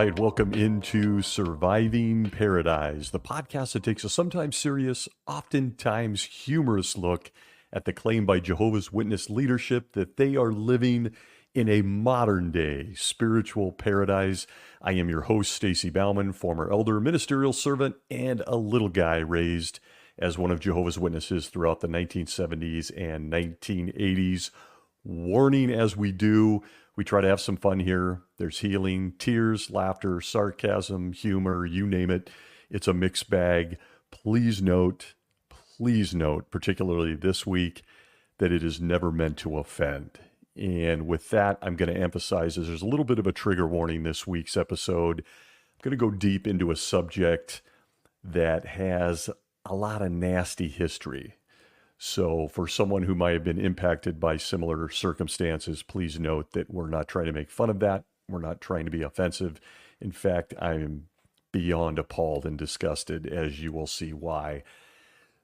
right, welcome into Surviving Paradise, the podcast that takes a sometimes serious, oftentimes humorous look at the claim by Jehovah's Witness leadership that they are living in a modern day spiritual paradise. I am your host, Stacy Bauman, former elder, ministerial servant, and a little guy raised as one of Jehovah's Witnesses throughout the 1970s and 1980s. Warning as we do, we try to have some fun here. There's healing, tears, laughter, sarcasm, humor, you name it. It's a mixed bag. Please note, particularly this week, that it is never meant to offend. And with that, I'm going to emphasize as there's a little bit of a trigger warning this week's episode. I'm going to go deep into a subject that has a lot of nasty history. So for someone who might have been impacted by similar circumstances, please note that we're not trying to make fun of that. We're not trying to be offensive. In fact, I'm beyond appalled and disgusted, as you will see why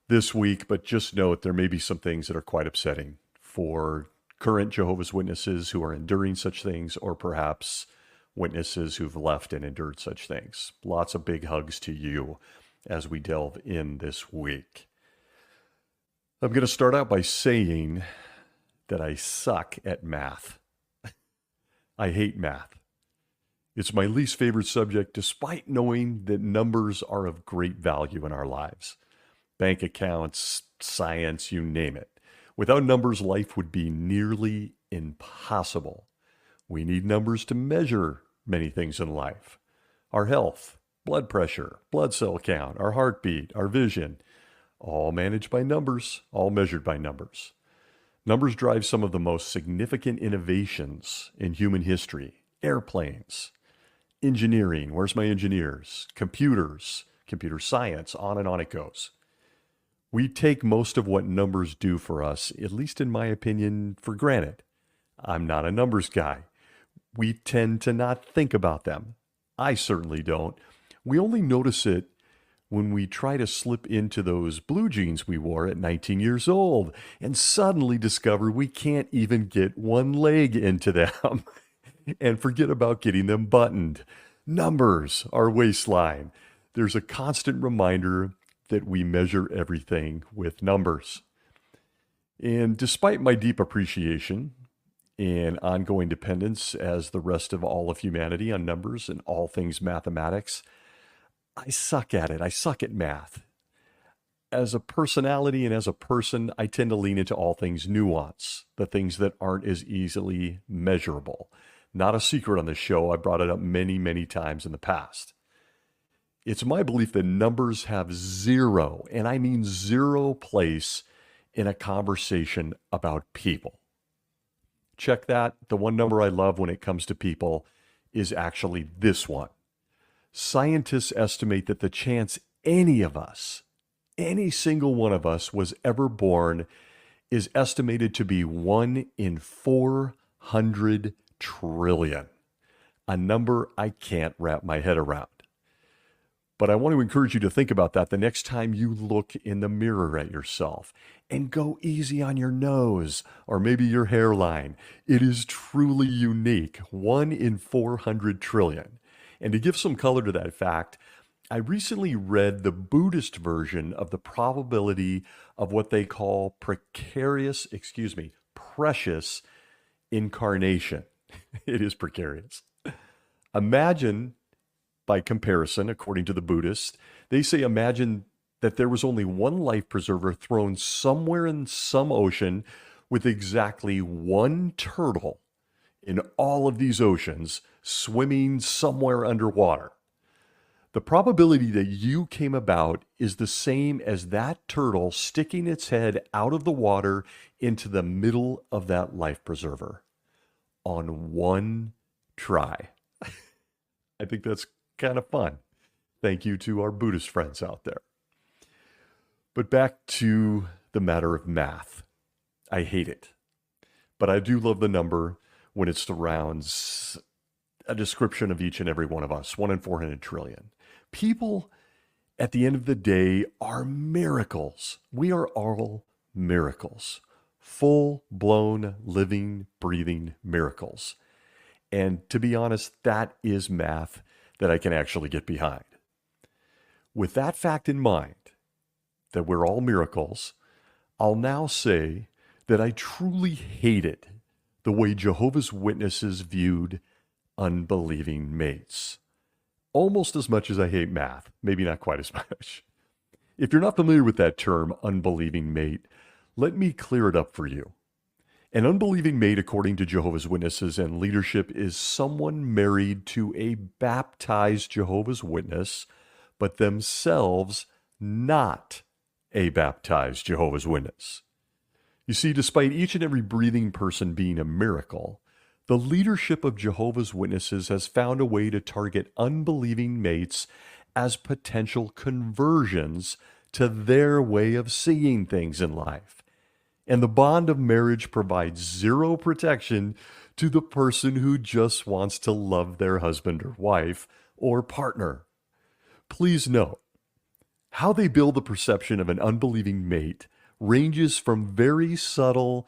this week. But just note there may be some things that are quite upsetting for current Jehovah's Witnesses who are enduring such things, or perhaps witnesses who've left and endured such things. Lots of big hugs to you as we delve in this week. I'm going to start out by saying that I suck at math. I hate math. It's my least favorite subject, despite knowing that numbers are of great value in our lives. Bank accounts, science, you name it. Without numbers, life would be nearly impossible. We need numbers to measure many things in life. Our health, blood pressure, blood cell count, our heartbeat, our vision, all managed by numbers, all measured by numbers. Numbers drive some of the most significant innovations in human history. Airplanes, engineering, where's my engineers? Computers, computer science, on and on it goes. We take most of what numbers do for us, at least in my opinion, for granted. I'm not a numbers guy. We tend to not think about them. I certainly don't. We only notice it when we try to slip into those blue jeans we wore at 19 years old and suddenly discover we can't even get one leg into them and forget about getting them buttoned. Numbers, our waistline. There's a constant reminder that we measure everything with numbers. And despite my deep appreciation and ongoing dependence as the rest of all of humanity on numbers and all things mathematics, I suck at it. I suck at math. As a personality and as a person, I tend to lean into all things nuance, the things that aren't as easily measurable. Not a secret on this show. I brought it up many, many times in the past. It's my belief that numbers have zero, and I mean zero, place in a conversation about people. Check that. The one number I love when it comes to people is actually this one. Scientists estimate that the chance any of us, any single one of us was ever born is estimated to be 1 in 400 trillion, a number I can't wrap my head around. But I want to encourage you to think about that the next time you look in the mirror at yourself, and go easy on your nose or maybe your hairline. It is truly unique, 1 in 400 trillion. And to give some color to that fact, I recently read the Buddhist version of the probability of what they call precious incarnation. It is precarious. Imagine, by comparison, according to the Buddhists, they say imagine that there was only one life preserver thrown somewhere in some ocean with exactly one turtle in all of these oceans swimming somewhere underwater. The probability that you came about is the same as that turtle sticking its head out of the water into the middle of that life preserver on one try. I think that's kind of fun. Thank you to our Buddhist friends out there. But back to the matter of math. I hate it. But I do love the number when it surrounds a description of each and every one of us, 1 in 400 trillion. People, at the end of the day, are miracles. We are all miracles. Full-blown, living, breathing miracles. And to be honest, that is math. that I can actually get behind. With that fact in mind, that we're all miracles, I'll now say that I truly hated the way Jehovah's Witnesses viewed unbelieving mates. Almost as much as I hate math, maybe not quite as much. If you're not familiar with that term, unbelieving mate, let me clear it up for you. An unbelieving mate, according to Jehovah's Witnesses and leadership, is someone married to a baptized Jehovah's Witness, but themselves not a baptized Jehovah's Witness. You see, despite each and every breathing person being a miracle, the leadership of Jehovah's Witnesses has found a way to target unbelieving mates as potential conversions to their way of seeing things in life. And the bond of marriage provides zero protection to the person who just wants to love their husband or wife or partner. Please note, how they build the perception of an unbelieving mate ranges from very subtle,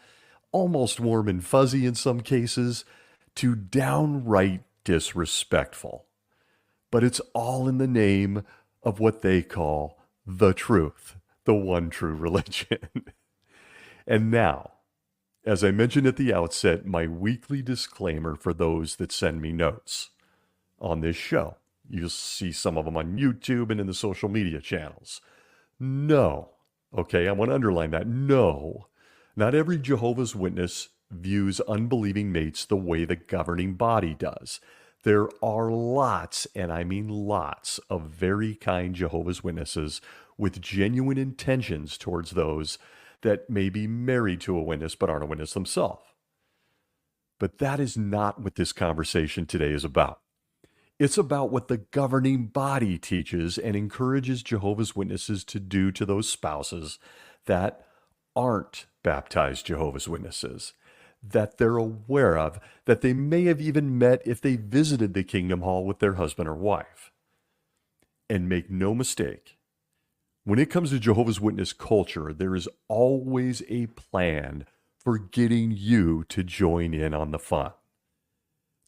almost warm and fuzzy in some cases, to downright disrespectful. But it's all in the name of what they call the truth, the one true religion. And now, as I mentioned at the outset, my weekly disclaimer for those that send me notes on this show. You'll see some of them on YouTube and in the social media channels. No, okay, I want to underline that. No, not every Jehovah's Witness views unbelieving mates the way the governing body does. There are lots, and I mean lots, of very kind Jehovah's Witnesses with genuine intentions towards those that may be married to a witness but aren't a witness themselves. But that is not what this conversation today is about. It's about what the governing body teaches and encourages Jehovah's Witnesses to do to those spouses that aren't baptized Jehovah's Witnesses, that they're aware of, that they may have even met if they visited the Kingdom Hall with their husband or wife. And make no mistake, when it comes to Jehovah's Witness culture, there is always a plan for getting you to join in on the fun.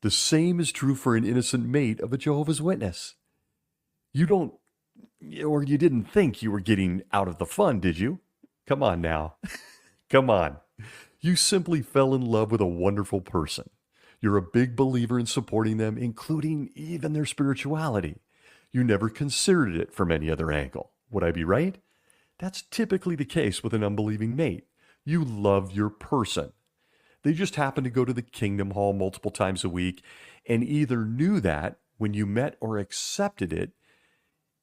The same is true for an innocent mate of a Jehovah's Witness. You don't, or you didn't think you were getting out of the fun, did you? Come on now. Come on. You simply fell in love with a wonderful person. You're a big believer in supporting them, including even their spirituality. You never considered it from any other angle. Would I be right? That's typically the case with an unbelieving mate. You love your person. They just happen to go to the Kingdom Hall multiple times a week and either knew that when you met or accepted it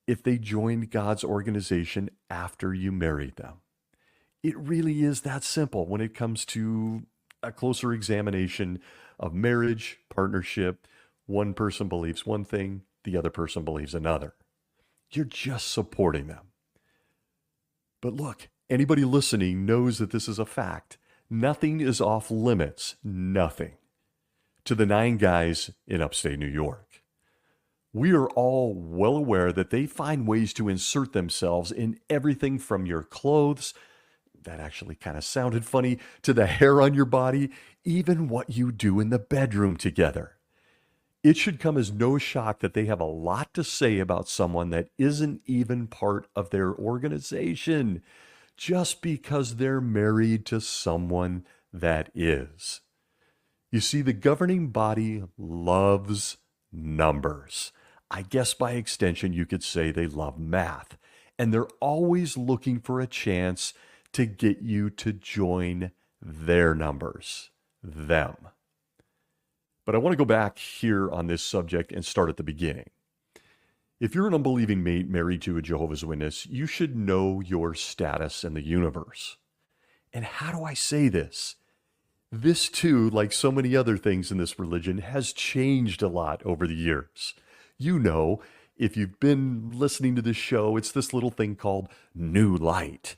if they joined God's organization after you married them. It really is that simple when it comes to a closer examination of marriage, partnership. One person believes one thing, the other person believes another. You're just supporting them. But look, anybody listening knows that this is a fact. Nothing is off limits, nothing, to the 9 guys in upstate New York. We are all well aware that they find ways to insert themselves in everything from your clothes, that actually kind of sounded funny, to the hair on your body, even what you do in the bedroom together. It should come as no shock that they have a lot to say about someone that isn't even part of their organization, just because they're married to someone that is. You see, the governing body loves numbers. I guess by extension, you could say they love math. And they're always looking for a chance to get you to join their numbers, them. But I want to go back here on this subject and start at the beginning. If you're an unbelieving mate married to a Jehovah's Witness, you should know your status in the universe. And how do I say this? This too, like so many other things in this religion, has changed a lot over the years. You know, if you've been listening to this show, it's this little thing called New Light.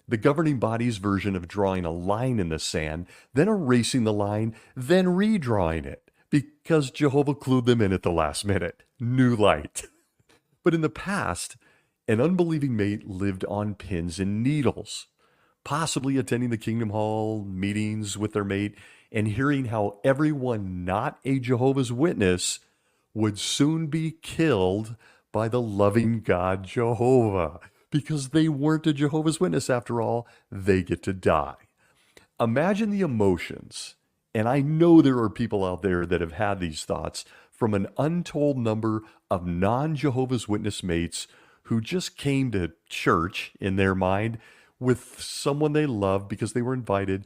The governing body's version of drawing a line in the sand, then erasing the line, then redrawing it, because Jehovah clued them in at the last minute. New Light. But in the past, an unbelieving mate lived on pins and needles, possibly attending the Kingdom Hall meetings with their mate and hearing how everyone not a Jehovah's Witness would soon be killed by the loving God Jehovah, because they weren't a Jehovah's Witness after all. They get to die. Imagine the emotions, and I know there are people out there that have had these thoughts from an untold number of non-Jehovah's Witness mates who just came to church in their mind with someone they loved because they were invited,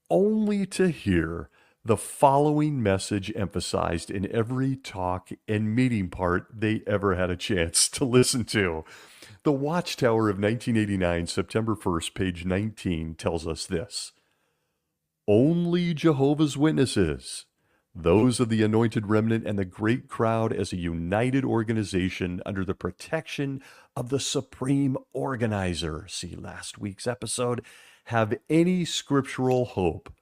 only to hear the following message emphasized in every talk and meeting part they ever had a chance to listen to. The Watchtower of 1989, September 1st, page 19, tells us this: only Jehovah's Witnesses, those of the anointed remnant and the great crowd as a united organization under the protection of the supreme organizer, see last week's episode, have any scriptural hope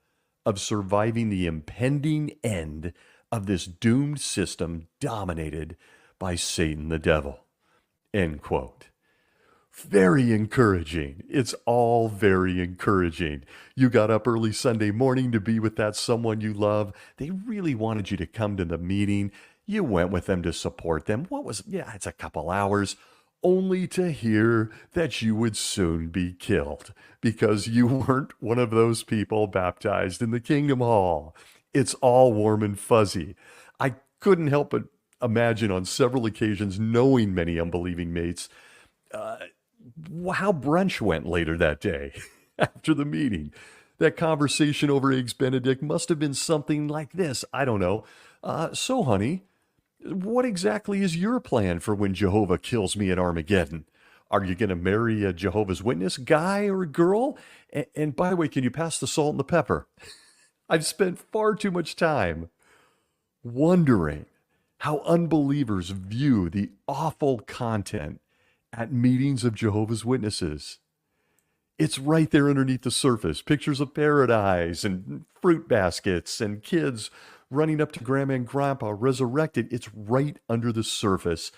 of surviving the impending end of this doomed system dominated by Satan the devil. End quote. Very encouraging. It's all very encouraging. You got up early Sunday morning to be with that someone you love. They really wanted you to come to the meeting. You went with them to support them. It's a couple hours, only to hear that you would soon be killed because you weren't one of those people baptized in the Kingdom Hall. It's all warm and fuzzy. I couldn't help but imagine on several occasions, knowing many unbelieving mates, how brunch went later that day after the meeting. That conversation over Eggs Benedict must have been something like this. I don't know. So, honey, what exactly is your plan for when Jehovah kills me at Armageddon? Are you going to marry a Jehovah's Witness guy or girl? And by the way, can you pass the salt and the pepper? I've spent far too much time wondering how unbelievers view the awful content at meetings of Jehovah's Witnesses. It's right there underneath the surface. Pictures of paradise and fruit baskets and kids running up to grandma and grandpa resurrected. It's right under the surface.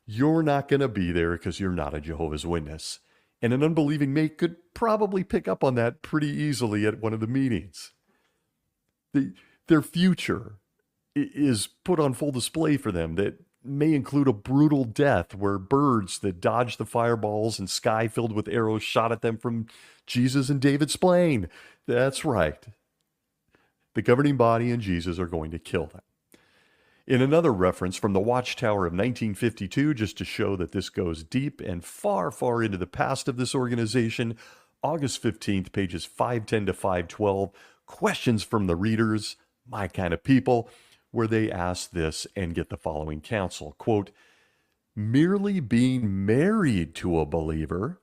You're not going to be there because you're not a Jehovah's Witness. And an unbelieving mate could probably pick up on that pretty easily at one of the meetings. Their future is put on full display for them that may include a brutal death where birds that dodge the fireballs and sky filled with arrows shot at them from Jesus and David's plane. That's right. The governing body and Jesus are going to kill them. In another reference from the Watchtower of 1952, just to show that this goes deep and far, far into the past of this organization, August 15th, pages 510 to 512, questions from the readers, my kind of people, where they ask this and get the following counsel. Quote, merely being married to a believer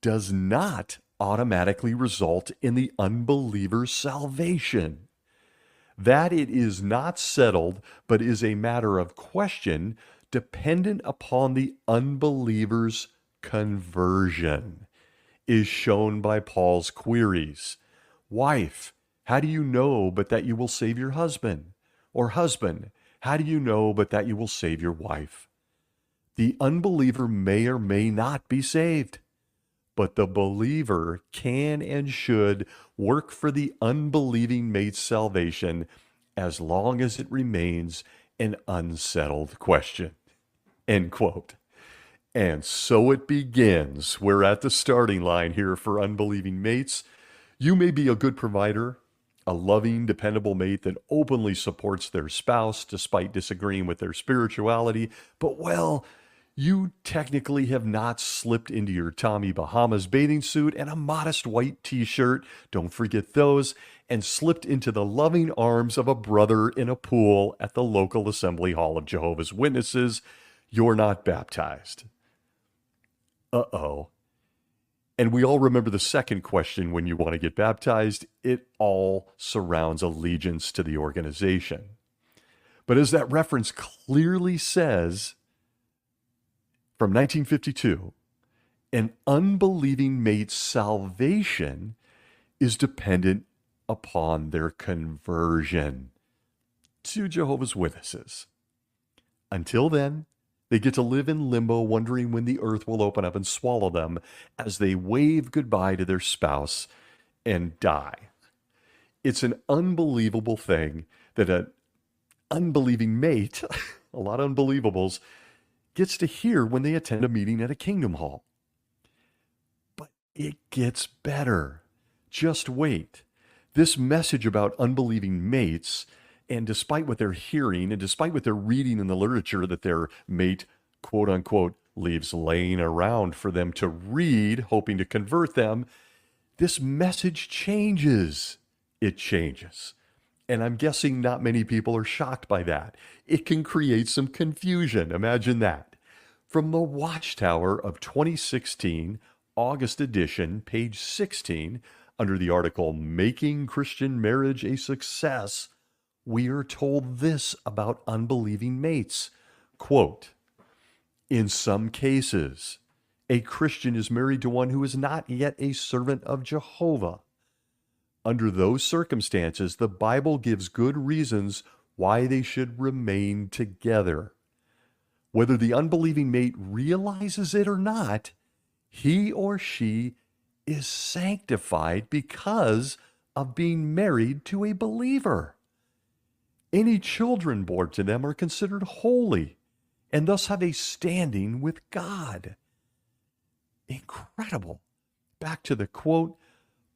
does not automatically result in the unbeliever's salvation. That it is not settled, but is a matter of question dependent upon the unbeliever's conversion, is shown by Paul's queries. Wife, how do you know but that you will save your husband? Or husband, how do you know but that you will save your wife? The unbeliever may or may not be saved, but the believer can and should work for the unbelieving mate's salvation as long as it remains an unsettled question. End quote. And so it begins. We're at the starting line here for unbelieving mates. You may be a good provider, a loving, dependable mate that openly supports their spouse despite disagreeing with their spirituality, but well, you technically have not slipped into your Tommy Bahamas bathing suit and a modest white t-shirt, don't forget those, and slipped into the loving arms of a brother in a pool at the local Assembly Hall of Jehovah's Witnesses. You're not baptized. Uh-oh. And we all remember the second question when you want to get baptized. It all surrounds allegiance to the organization. But as that reference clearly says, from 1952, an unbelieving mate's salvation is dependent upon their conversion to Jehovah's Witnesses. Until then, they get to live in limbo, wondering when the earth will open up and swallow them as they wave goodbye to their spouse and die. It's an unbelievable thing that an unbelieving mate a lot of unbelievables, gets to hear when they attend a meeting at a Kingdom Hall. But it gets better. Just wait. This message about unbelieving mates, and despite what they're hearing and despite what they're reading in the literature that their mate, quote unquote, leaves laying around for them to read, hoping to convert them, this message changes. It changes. And I'm guessing not many people are shocked by that. It can create some confusion. Imagine that. From the Watchtower of 2016, August edition, page 16, under the article Making Christian Marriage a Success, we are told this about unbelieving mates. Quote, in some cases, a Christian is married to one who is not yet a servant of Jehovah. Under those circumstances, the Bible gives good reasons why they should remain together. Whether the unbelieving mate realizes it or not, he or she is sanctified because of being married to a believer. Any children born to them are considered holy and thus have a standing with God. Incredible. Back to the quote,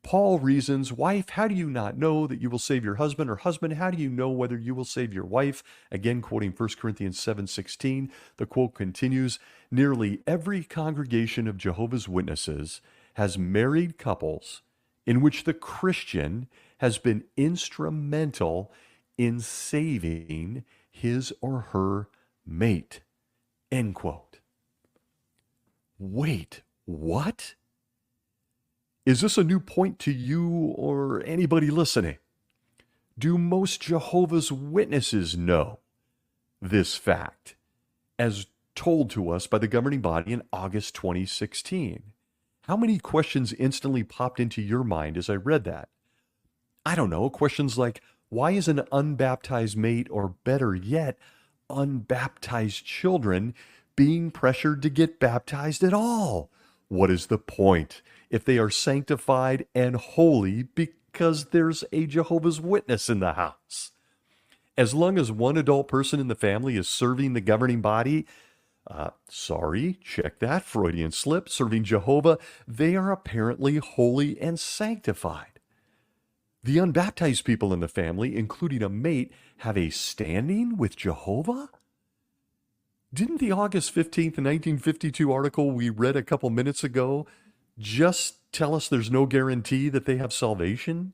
Paul reasons, wife, how do you not know that you will save your husband? Or husband, how do you know whether you will save your wife? Again, quoting 1 Corinthians 7:16, the quote continues, nearly every congregation of Jehovah's Witnesses has married couples in which the Christian has been instrumental in saving his or her mate. End quote. Wait, what? Is this a new point to you or anybody listening? Do most Jehovah's Witnesses know this fact, as told to us by the governing body in August 2016? How many questions instantly popped into your mind as I read that? I don't know, questions like, why is an unbaptized mate, or better yet, unbaptized children, being pressured to get baptized at all? What is the point if they are sanctified and holy because there's a Jehovah's Witness in the house? As long as one adult person in the family is serving the governing body, check that Freudian slip, serving Jehovah, they are apparently holy and sanctified. The unbaptized people in the family, including a mate, have a standing with Jehovah? Didn't the August 15th, 1952 article we read a couple minutes ago just tell us there's no guarantee that they have salvation?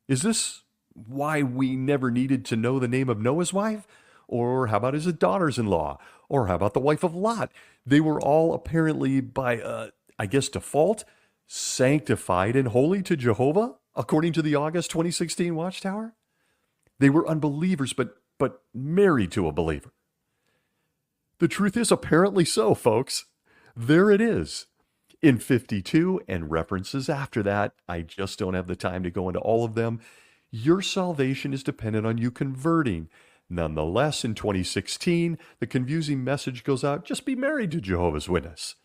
Is this why we never needed to know the name of Noah's wife? Or how about his daughters-in-law? Or how about the wife of Lot? They were all apparently by, default, sanctified and holy to Jehovah, according to the August 2016 Watchtower. They were unbelievers, but married to a believer. The truth is apparently so, folks. There it is. In 52 and references after that, I just don't have the time to go into all of them, your salvation is dependent on you converting. Nonetheless, in 2016, the confusing message goes out, just be married to Jehovah's Witness.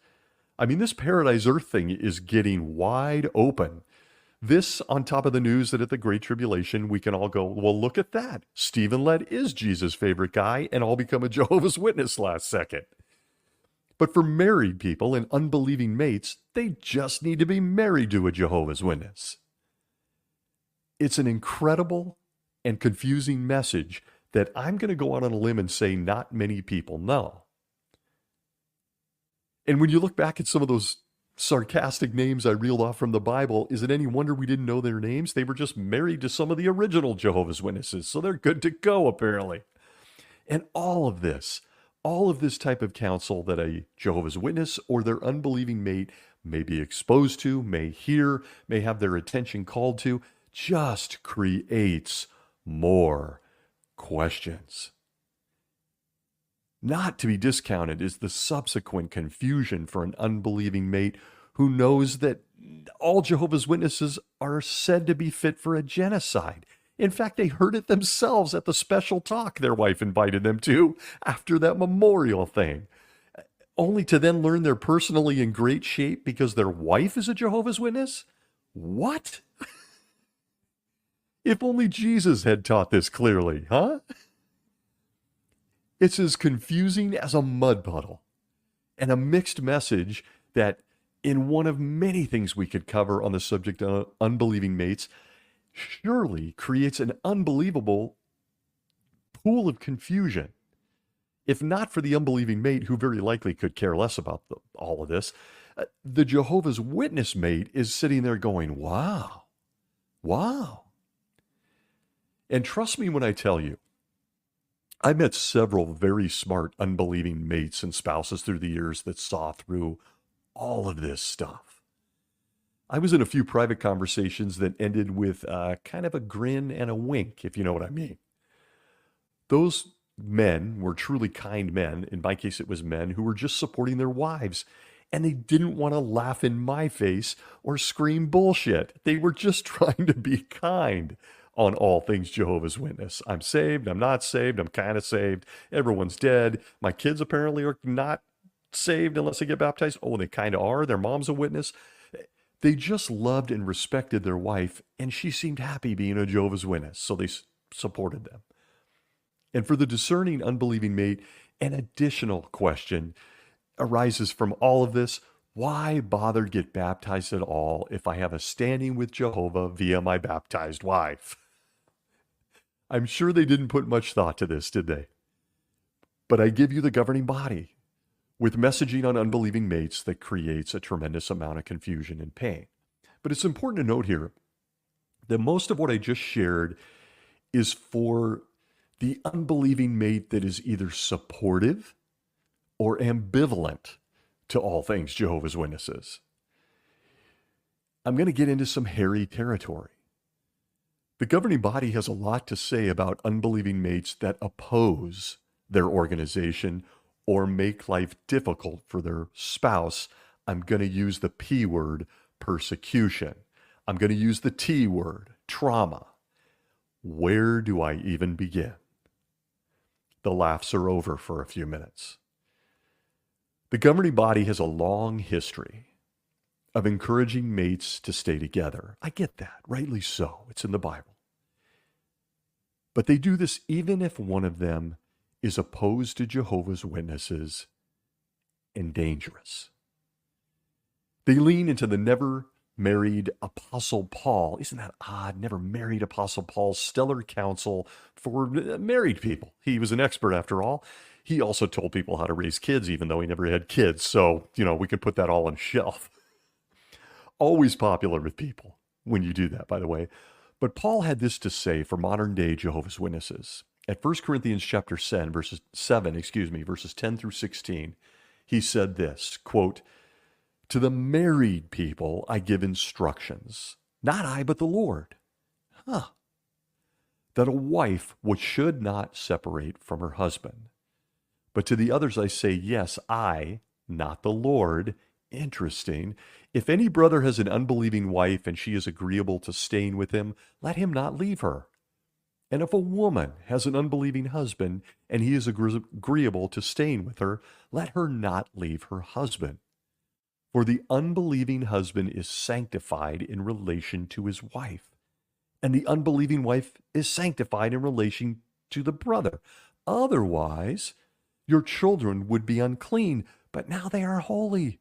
I mean, this Paradise Earth thing is getting wide open. This on top of the news that at the Great Tribulation, we can all go, well, look at that. Stephen Lett is Jesus' favorite guy, and I'll become a Jehovah's Witness last second. But for married people and unbelieving mates, they just need to be married to a Jehovah's Witness. It's an incredible and confusing message that I'm going to go out on a limb and say not many people know. And when you look back at some of those sarcastic names I reeled off from the Bible, is it any wonder we didn't know their names? They were just married to some of the original Jehovah's Witnesses, so they're good to go, apparently. And all of this type of counsel that a Jehovah's Witness or their unbelieving mate may be exposed to, may hear, may have their attention called to, just creates more questions. Not to be discounted is the subsequent confusion for an unbelieving mate who knows that all Jehovah's Witnesses are said to be fit for a genocide. In fact, they heard it themselves at the special talk their wife invited them to after that memorial thing, only to then learn they're personally in great shape because their wife is a Jehovah's Witness? What? If only Jesus had taught this clearly, huh? It's as confusing as a mud puddle and a mixed message that, in one of many things we could cover on the subject of unbelieving mates, surely creates an unbelievable pool of confusion. If not for the unbelieving mate, who very likely could care less about all of this, the Jehovah's Witness mate is sitting there going, wow, wow. And trust me when I tell you, I met several very smart unbelieving mates and spouses through the years that saw through all of this stuff. I was in a few private conversations that ended with kind of a grin and a wink, if you know what I mean. Those men were truly kind men. In my case, it was men who were just supporting their wives, and they didn't want to laugh in my face or scream bullshit. They were just trying to be kind on all things Jehovah's Witness. I'm saved, I'm not saved, I'm kind of saved, everyone's dead. My kids apparently are not saved unless they get baptized. Oh, they kind of are. Their mom's a witness. They just loved and respected their wife, and she seemed happy being a Jehovah's Witness, so they supported them. And for the discerning, unbelieving mate, an additional question arises from all of this. Why bother get baptized at all if I have a standing with Jehovah via my baptized wife? I'm sure they didn't put much thought to this, did they? But I give you the governing body with messaging on unbelieving mates that creates a tremendous amount of confusion and pain. But it's important to note here that most of what I just shared is for the unbelieving mate that is either supportive or ambivalent to all things Jehovah's Witnesses. I'm going to get into some hairy territory. The governing body has a lot to say about unbelieving mates that oppose their organization or make life difficult for their spouse. I'm going to use the P word, persecution. I'm going to use the T word, trauma. Where do I even begin? The laughs are over for a few minutes. The governing body has a long history of encouraging mates to stay together. I get that, rightly so. It's in the Bible. But they do this even if one of them is opposed to Jehovah's Witnesses and dangerous. They lean into the never married Apostle Paul. Isn't that odd? Never married Apostle Paul's stellar counsel for married people. He was an expert after all. He also told people how to raise kids, even though he never had kids. So, we can put that all on shelf. Always popular with people when you do that, by the way. But Paul had this to say for modern day Jehovah's Witnesses. At 1 Corinthians chapter 7, verses 10 through 16, he said this, quote, "To the married people I give instructions, not I, but the Lord. That a wife should not separate from her husband. But to the others I say, yes, I, not the Lord." Interesting. "If any brother has an unbelieving wife and she is agreeable to staying with him, let him not leave her. And if a woman has an unbelieving husband and he is agreeable to staying with her, let her not leave her husband. For the unbelieving husband is sanctified in relation to his wife, and the unbelieving wife is sanctified in relation to the brother. Otherwise, your children would be unclean, but now they are holy.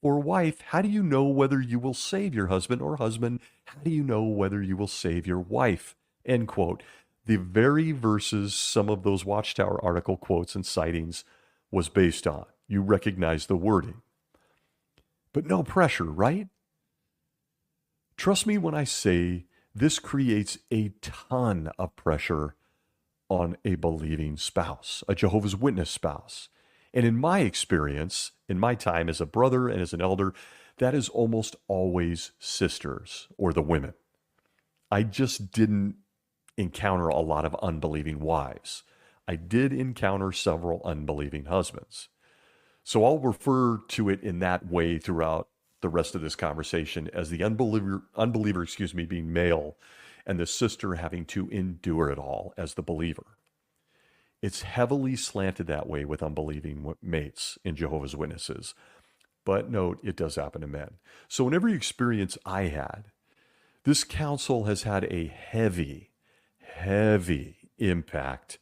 Or wife, how do you know whether you will save your husband? Or husband, how do you know whether you will save your wife?" End quote. The very verses some of those Watchtower article quotes and citings was based on. You recognize the wording. But no pressure, right? Trust me when I say this creates a ton of pressure on a believing spouse, a Jehovah's Witness spouse. And in my experience, in my time as a brother and as an elder, that is almost always sisters or the women. I just didn't encounter a lot of unbelieving wives. I did encounter several unbelieving husbands. So I'll refer to it in that way throughout the rest of this conversation as the unbeliever, being male and the sister having to endure it all as the believer. It's heavily slanted that way with unbelieving mates in Jehovah's Witnesses. But note, it does happen to men. So in every experience I had, this counsel has had a heavy impact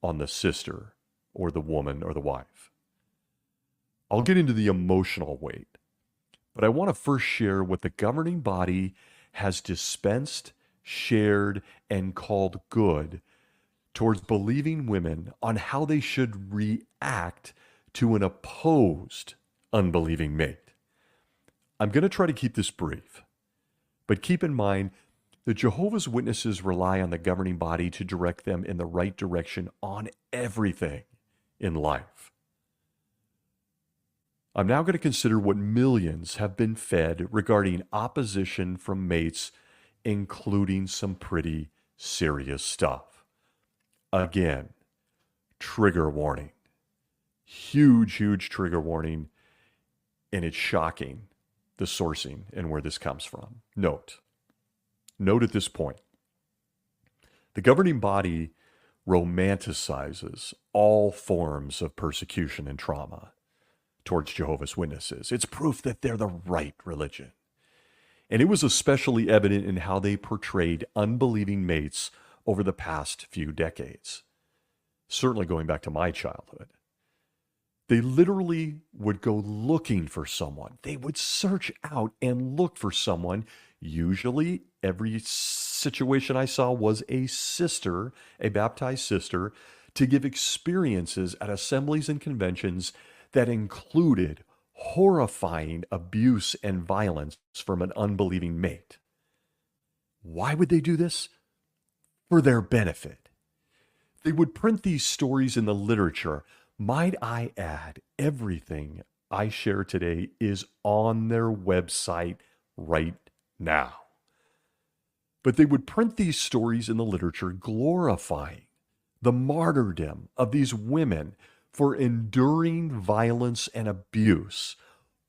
on the sister or the woman or the wife. I'll get into the emotional weight, but I want to first share what the governing body has dispensed, shared, and called good towards believing women on how they should react to an opposed unbelieving mate. I'm going to try to keep this brief, but keep in mind the Jehovah's Witnesses rely on the governing body to direct them in the right direction on everything in life. I'm now going to consider what millions have been fed regarding opposition from mates, including some pretty serious stuff. Again, trigger warning. Huge trigger warning, and it's shocking, the sourcing and where this comes from. Note at this point, the governing body romanticizes all forms of persecution and trauma towards Jehovah's Witnesses. It's proof that they're the right religion. And it was especially evident in how they portrayed unbelieving mates over the past few decades, certainly going back to my childhood. They literally would go looking for someone. They would search out and look for someone. Usually, every situation I saw was a sister, a baptized sister, to give experiences at assemblies and conventions that included horrifying abuse and violence from an unbelieving mate. Why would they do this? For their benefit. They would print these stories in the literature. Might I add, everything I share today is on their website right now. But they would print these stories in the literature glorifying the martyrdom of these women for enduring violence and abuse,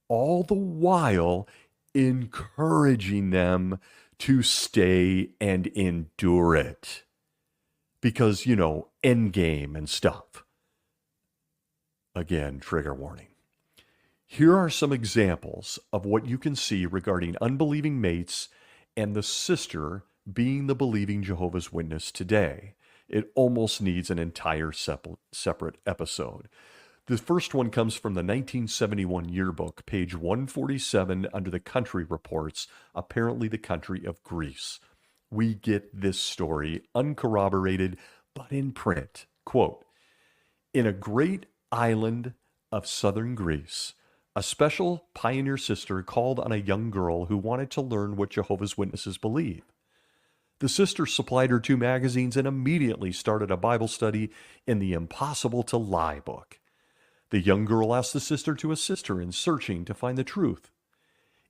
all the while encouraging them to stay and endure it. Because, endgame and stuff. Again, trigger warning. Here are some examples of what you can see regarding unbelieving mates and the sister being the believing Jehovah's Witness today. It almost needs an entire separate episode. The first one comes from the 1971 yearbook, page 147, under the country reports, apparently the country of Greece. We get this story, uncorroborated, but in print. Quote, in a great island of southern Greece, a special pioneer sister called on a young girl who wanted to learn what Jehovah's Witnesses believe. The sister supplied her 2 magazines and immediately started a Bible study in the Impossible to Lie book. The young girl asked the sister to assist her in searching to find the truth.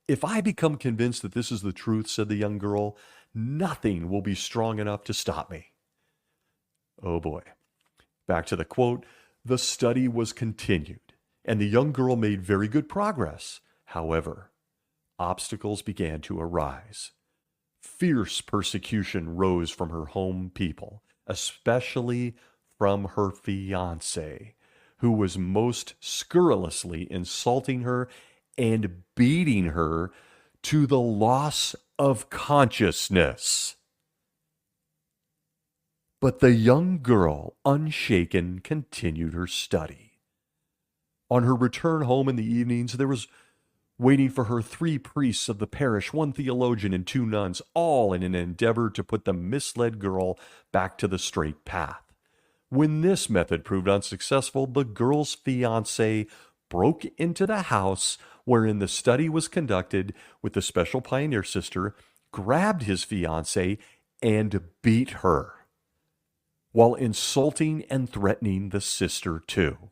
If I become convinced that this is the truth, said the young girl, nothing will be strong enough to stop me. Oh boy. Back to the quote. The study was continued, and the young girl made very good progress. However, obstacles began to arise. Fierce persecution rose from her home people, especially from her fiancé, who was most scurrilously insulting her and beating her to the loss of consciousness. But the young girl, unshaken, continued her study. On her return home in the evenings, there was waiting for her 3 priests of the parish, 1 theologian, and 2 nuns, all in an endeavor to put the misled girl back to the straight path. When this method proved unsuccessful, the girl's fiancé broke into the house wherein the study was conducted with the special pioneer sister, grabbed his fiancé, and beat her, while insulting and threatening the sister too.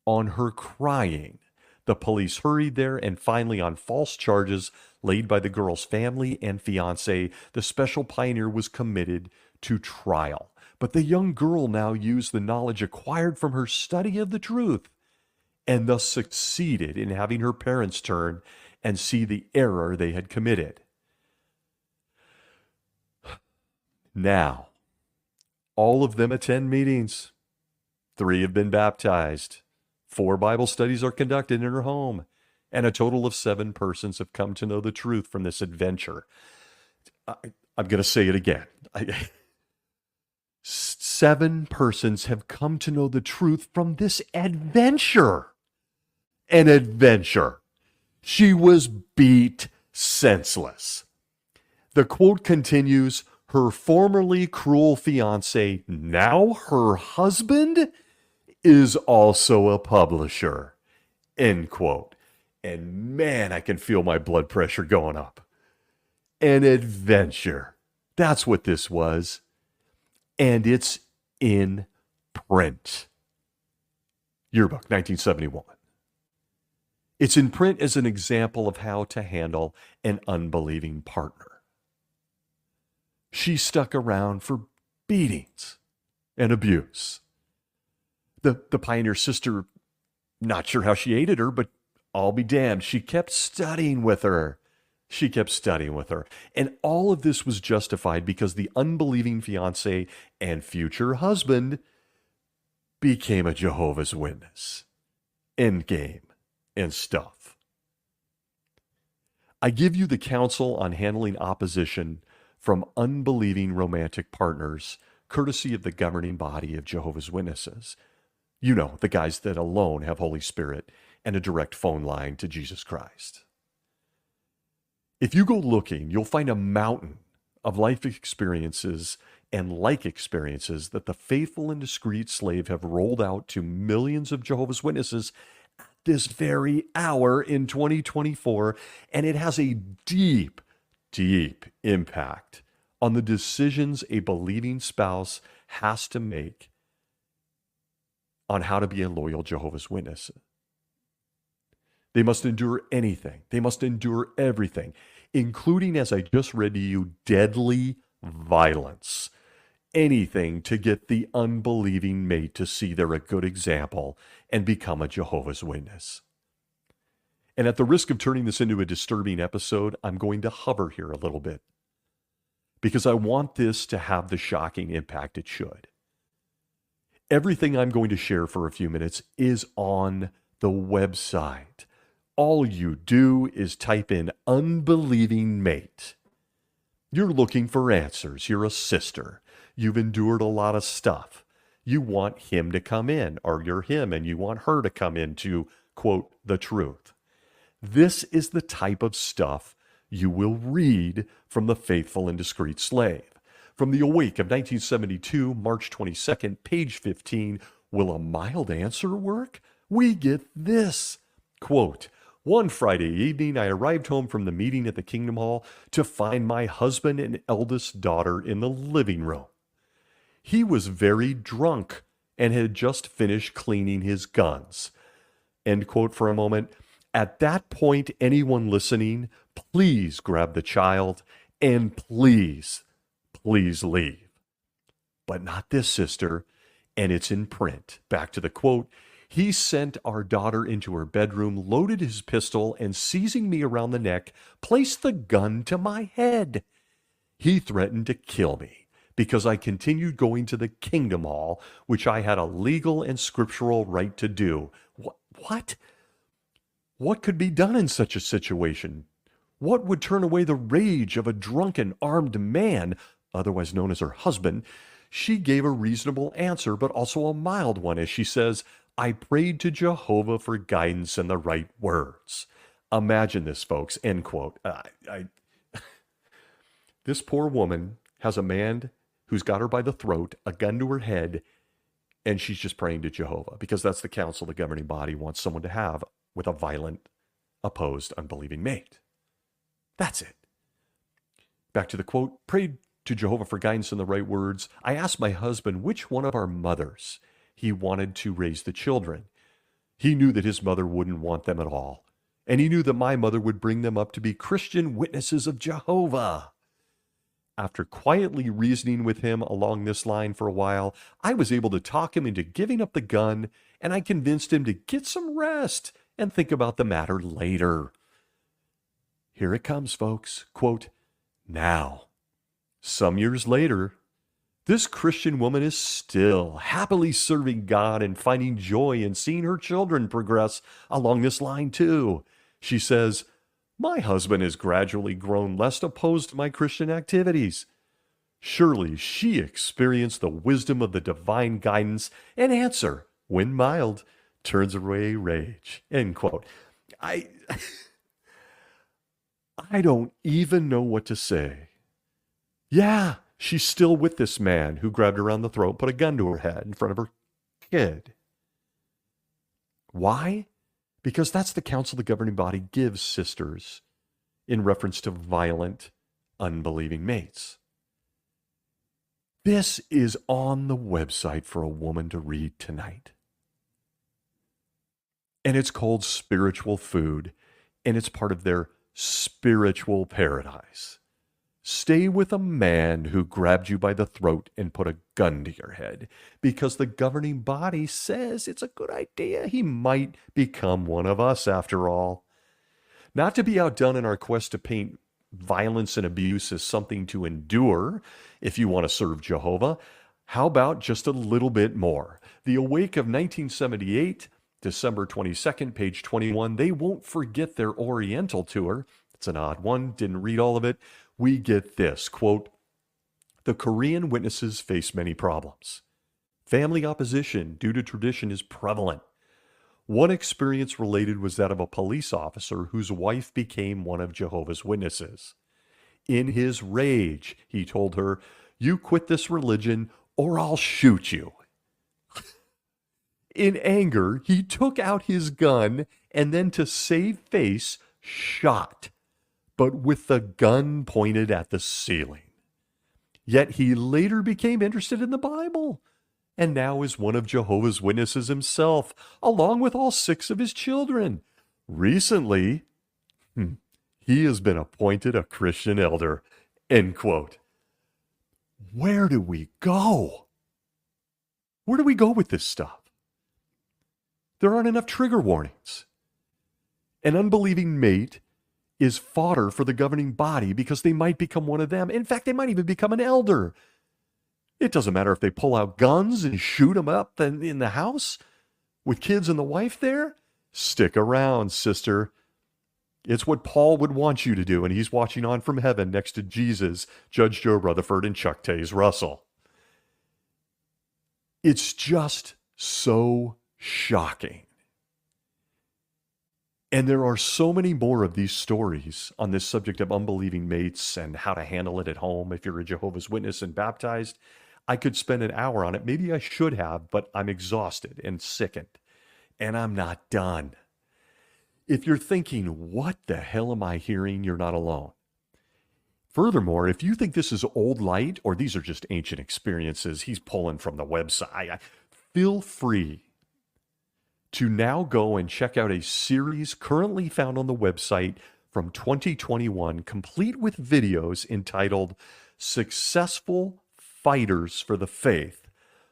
On her crying, the police hurried there, and finally, on false charges laid by the girl's family and fiancé, the special pioneer was committed to trial. But the young girl now used the knowledge acquired from her study of the truth, and thus succeeded in having her parents turn and see the error they had committed. Now, all of them attend meetings. 3 have been baptized. 4 Bible studies are conducted in her home, and a total of 7 persons have come to know the truth from this adventure. I'm going to say it again. 7 persons have come to know the truth from this adventure. An adventure. She was beat senseless. The quote continues, her formerly cruel fiance, now her husband, is also a publisher. End quote. And man, I can feel my blood pressure going up. An adventure. That's what this was. And it's in print. Yearbook, 1971. It's in print as an example of how to handle an unbelieving partner. She stuck around for beatings and abuse. The pioneer sister, not sure how she aided her, but I'll be damned, she kept studying with her. And all of this was justified because the unbelieving fiance and future husband became a Jehovah's Witness. End game and stuff. I give you the counsel on handling opposition from unbelieving romantic partners, courtesy of the governing body of Jehovah's Witnesses. You know, the guys that alone have Holy Spirit and a direct phone line to Jesus Christ. If you go looking, you'll find a mountain of life experiences and like experiences that the faithful and discreet slave have rolled out to millions of Jehovah's Witnesses at this very hour in 2024, and it has a deep, deep impact on the decisions a believing spouse has to make on how to be a loyal Jehovah's Witness. They must endure anything. They must endure everything, including, as I just read to you, deadly violence. Anything to get the unbelieving mate to see they're a good example and become a Jehovah's Witness. And at the risk of turning this into a disturbing episode, I'm going to hover here a little bit because I want this to have the shocking impact it should. Everything I'm going to share for a few minutes is on the website. All you do is type in unbelieving mate. You're looking for answers. You're a sister. You've endured a lot of stuff. You want him to come in, or you're him and you want her to come in to, quote, the truth. This is the type of stuff you will read from The Faithful and Discreet Slave. From The Awake of 1972, March 22nd, page 15, will a mild answer work? We get this. Quote, one Friday evening, I arrived home from the meeting at the Kingdom Hall to find my husband and eldest daughter in the living room. He was very drunk and had just finished cleaning his guns. End quote for a moment. At that point, anyone listening, please grab the child and please leave. But not this, sister, and it's in print. Back to the quote. He sent our daughter into her bedroom, loaded his pistol, and seizing me around the neck, placed the gun to my head. He threatened to kill me because I continued going to the Kingdom Hall, which I had a legal and scriptural right to do. What? What could be done in such a situation? What would turn away the rage of a drunken, armed man, otherwise known as her husband? She gave a reasonable answer, but also a mild one, as she says, I prayed to Jehovah for guidance and the right words. Imagine this, folks, end quote. This poor woman has a man who's got her by the throat, a gun to her head, and she's just praying to Jehovah because that's the counsel the governing body wants someone to have with a violent, opposed, unbelieving mate. That's it. Back to the quote, prayed to Jehovah for guidance and the right words. I asked my husband which one of our mothers he wanted to raise the children. He knew that his mother wouldn't want them at all. And he knew that my mother would bring them up to be Christian witnesses of Jehovah. After quietly reasoning with him along this line for a while, I was able to talk him into giving up the gun, and I convinced him to get some rest and think about the matter later. Here it comes, folks. Quote, now, some years later, this Christian woman is still happily serving God and finding joy in seeing her children progress along this line too. She says, my husband has gradually grown less opposed to my Christian activities. Surely she experienced the wisdom of the divine guidance and answer, when mild, turns away rage. End quote. I I don't even know what to say. Yeah, she's still with this man who grabbed her around the throat, put a gun to her head in front of her kid. Why? Because that's the counsel the governing body gives sisters in reference to violent, unbelieving mates. This is on the website for a woman to read tonight. And it's called Spiritual Food, and it's part of their spiritual paradise. Stay with a man who grabbed you by the throat and put a gun to your head because the governing body says it's a good idea. He might become one of us after all. Not to be outdone in our quest to paint violence and abuse as something to endure if you want to serve Jehovah, how about just a little bit more? The Awake of 1978, December 22nd, page 21, they won't forget their Oriental tour. It's an odd one, didn't read all of it. We get this, quote, the Korean witnesses face many problems. Family opposition due to tradition is prevalent. One experience related was that of a police officer whose wife became one of Jehovah's Witnesses. In his rage, he told her, you quit this religion or I'll shoot you. In anger, he took out his gun and then to save face, shot, but with the gun pointed at the ceiling. Yet he later became interested in the Bible and now is one of Jehovah's Witnesses himself, along with all 6 of his children. Recently, he has been appointed a Christian elder, end quote. Where do we go? Where do we go with this stuff? There aren't enough trigger warnings. An unbelieving mate is fodder for the governing body because they might become one of them. In fact, they might even become an elder. It doesn't matter if they pull out guns and shoot them up in the house with kids and the wife there. Stick around, sister. It's what Paul would want you to do, and he's watching on from heaven next to Jesus, Judge Joe Rutherford, and Chuck Taze Russell. It's just so shocking. And there are so many more of these stories on this subject of unbelieving mates and how to handle it at home if you're a Jehovah's Witness and baptized. I could spend an hour on it. Maybe I should have, but I'm exhausted and sickened. And I'm not done. If you're thinking, what the hell am I hearing? You're not alone. Furthermore, if you think this is old light or these are just ancient experiences he's pulling from the website, feel free to now go and check out a series currently found on the website from 2021, complete with videos entitled Successful Fighters for the Faith,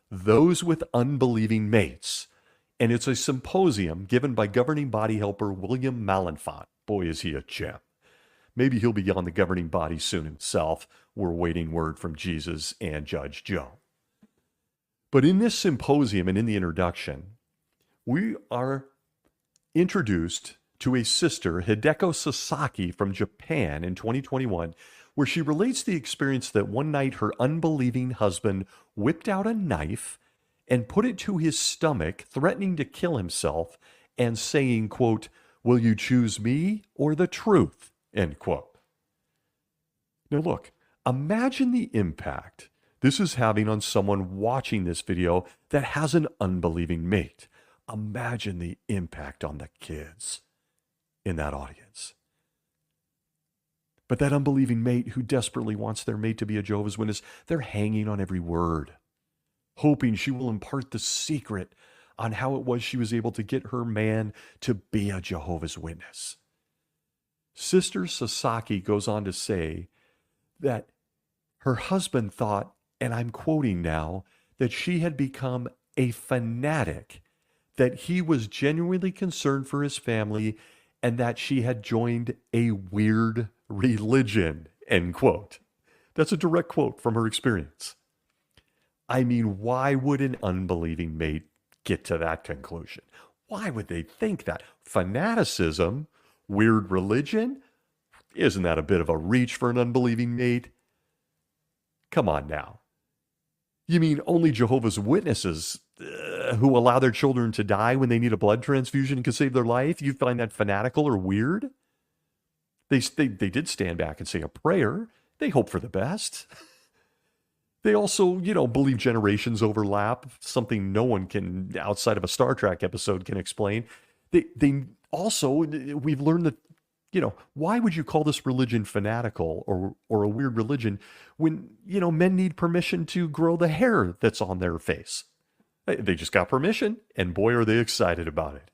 Those with Unbelieving Mates. And it's a symposium given by governing body helper William Malenfant. Boy, is he a gem. Maybe he'll be on the governing body soon himself. We're waiting word from Jesus and Judge Joe. But in this symposium and in the introduction, we are introduced to a sister, Hideko Sasaki from Japan in 2021, where she relates the experience that one night her unbelieving husband whipped out a knife and put it to his stomach, threatening to kill himself and saying, quote, will you choose me or the truth, end quote. Now look, imagine the impact this is having on someone watching this video that has an unbelieving mate. Imagine the impact on the kids in that audience. But that unbelieving mate who desperately wants their mate to be a Jehovah's Witness, they're hanging on every word, hoping she will impart the secret on how it was she was able to get her man to be a Jehovah's Witness. Sister Sasaki goes on to say that her husband thought, and I'm quoting now, that she had become a fanatic, that he was genuinely concerned for his family, and that she had joined a weird religion, end quote. That's a direct quote from her experience. I mean, why would an unbelieving mate get to that conclusion? Why would they think that? Fanaticism, weird religion? Isn't that a bit of a reach for an unbelieving mate? Come on now. You mean only Jehovah's Witnesses who allow their children to die when they need a blood transfusion can save their life? You find that fanatical or weird? They did stand back and say a prayer. They hope for the best. They also, believe generations overlap, something no one can, outside of a Star Trek episode, can explain. They also, we've learned that, why would you call this religion fanatical or a weird religion when, men need permission to grow the hair that's on their face? They just got permission, and boy, are they excited about it.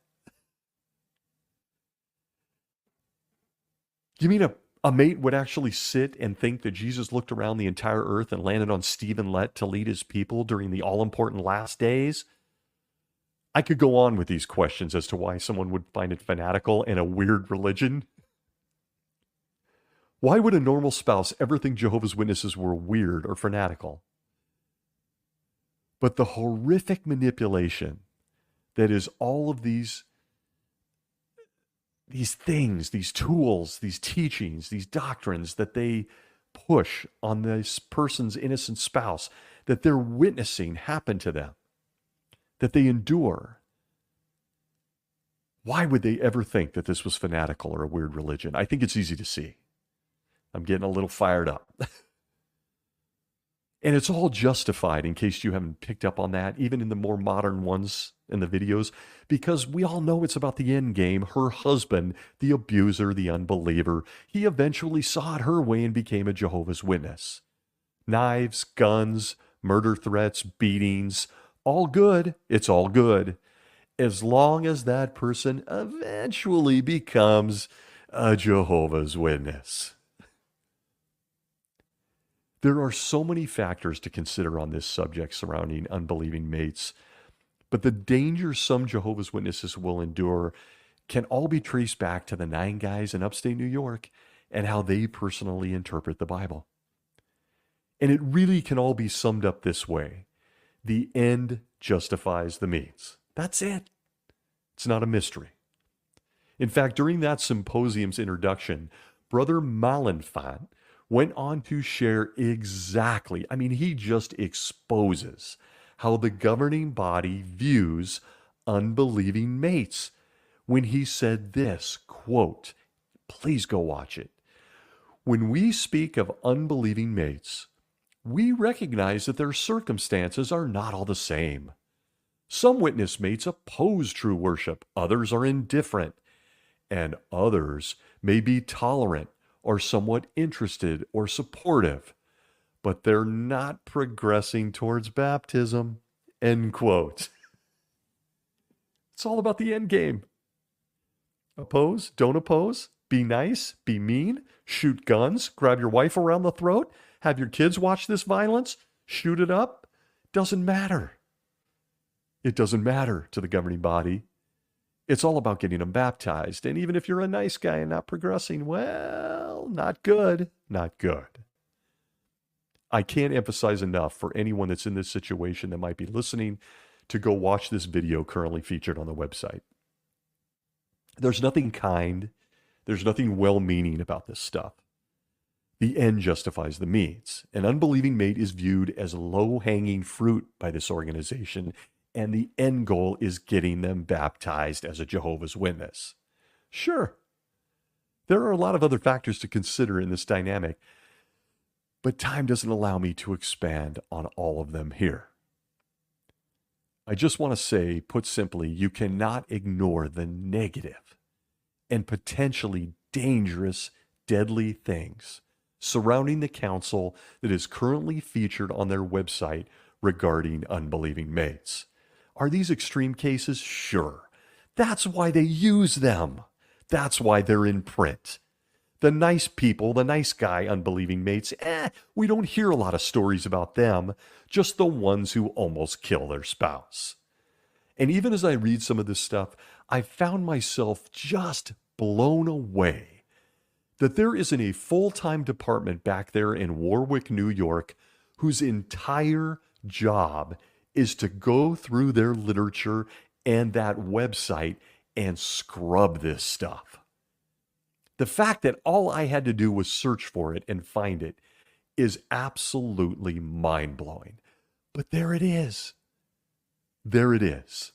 You mean a mate would actually sit and think that Jesus looked around the entire earth and landed on Stephen Lett to lead his people during the all-important last days? I could go on with these questions as to why someone would find it fanatical and a weird religion. Why would a normal spouse ever think Jehovah's Witnesses were weird or fanatical? But the horrific manipulation that is all of these things, these tools, these teachings, these doctrines that they push on this person's innocent spouse, that they're witnessing happen to them, that they endure. Why would they ever think that this was fanatical or a weird religion? I think it's easy to see. I'm getting a little fired up. And it's all justified, in case you haven't picked up on that, even in the more modern ones in the videos, because we all know it's about the end game. Her husband, the abuser, the unbeliever, he eventually saw it her way and became a Jehovah's Witness. Knives, guns, murder threats, beatings, all good. It's all good. As long as that person eventually becomes a Jehovah's Witness. There are so many factors to consider on this subject surrounding unbelieving mates, but the dangers some Jehovah's Witnesses will endure can all be traced back to the 9 guys in upstate New York and how they personally interpret the Bible. And it really can all be summed up this way: the end justifies the means. That's it. It's not a mystery. In fact, during that symposium's introduction, Brother Malenfant went on to share exactly, he just exposes how the governing body views unbelieving mates when he said this, quote, please go watch it. When we speak of unbelieving mates, we recognize that their circumstances are not all the same. Some witness mates oppose true worship, others are indifferent, and others may be tolerant or somewhat interested or supportive, but they're not progressing towards baptism, end quote. It's all about the end game. Oppose, don't oppose, be nice, be mean, shoot guns, grab your wife around the throat, have your kids watch this violence, shoot it up. Doesn't matter. It doesn't matter to the governing body. It's all about getting them baptized. And even if you're a nice guy and not progressing, well, not good, not good. I can't emphasize enough for anyone that's in this situation that might be listening to go watch this video currently featured on the website. There's nothing kind, there's nothing well-meaning about this stuff. The end justifies the means. An unbelieving mate is viewed as low-hanging fruit by this organization, and the end goal is getting them baptized as a Jehovah's Witness. Sure, there are a lot of other factors to consider in this dynamic, but time doesn't allow me to expand on all of them here. I just want to say, put simply, you cannot ignore the negative and potentially dangerous, deadly things surrounding the counsel that is currently featured on their website regarding unbelieving mates. Are these extreme cases? Sure. That's why they use them. That's why they're in print. The nice people, the nice guy unbelieving mates, we don't hear a lot of stories about them, just the ones who almost kill their spouse. And even as I read some of this stuff, I found myself just blown away that there isn't a full-time department back there in Warwick, New York, whose entire job is to go through their literature and that website and scrub this stuff. The fact that all I had to do was search for it and find it is absolutely mind-blowing. But there it is. There it is.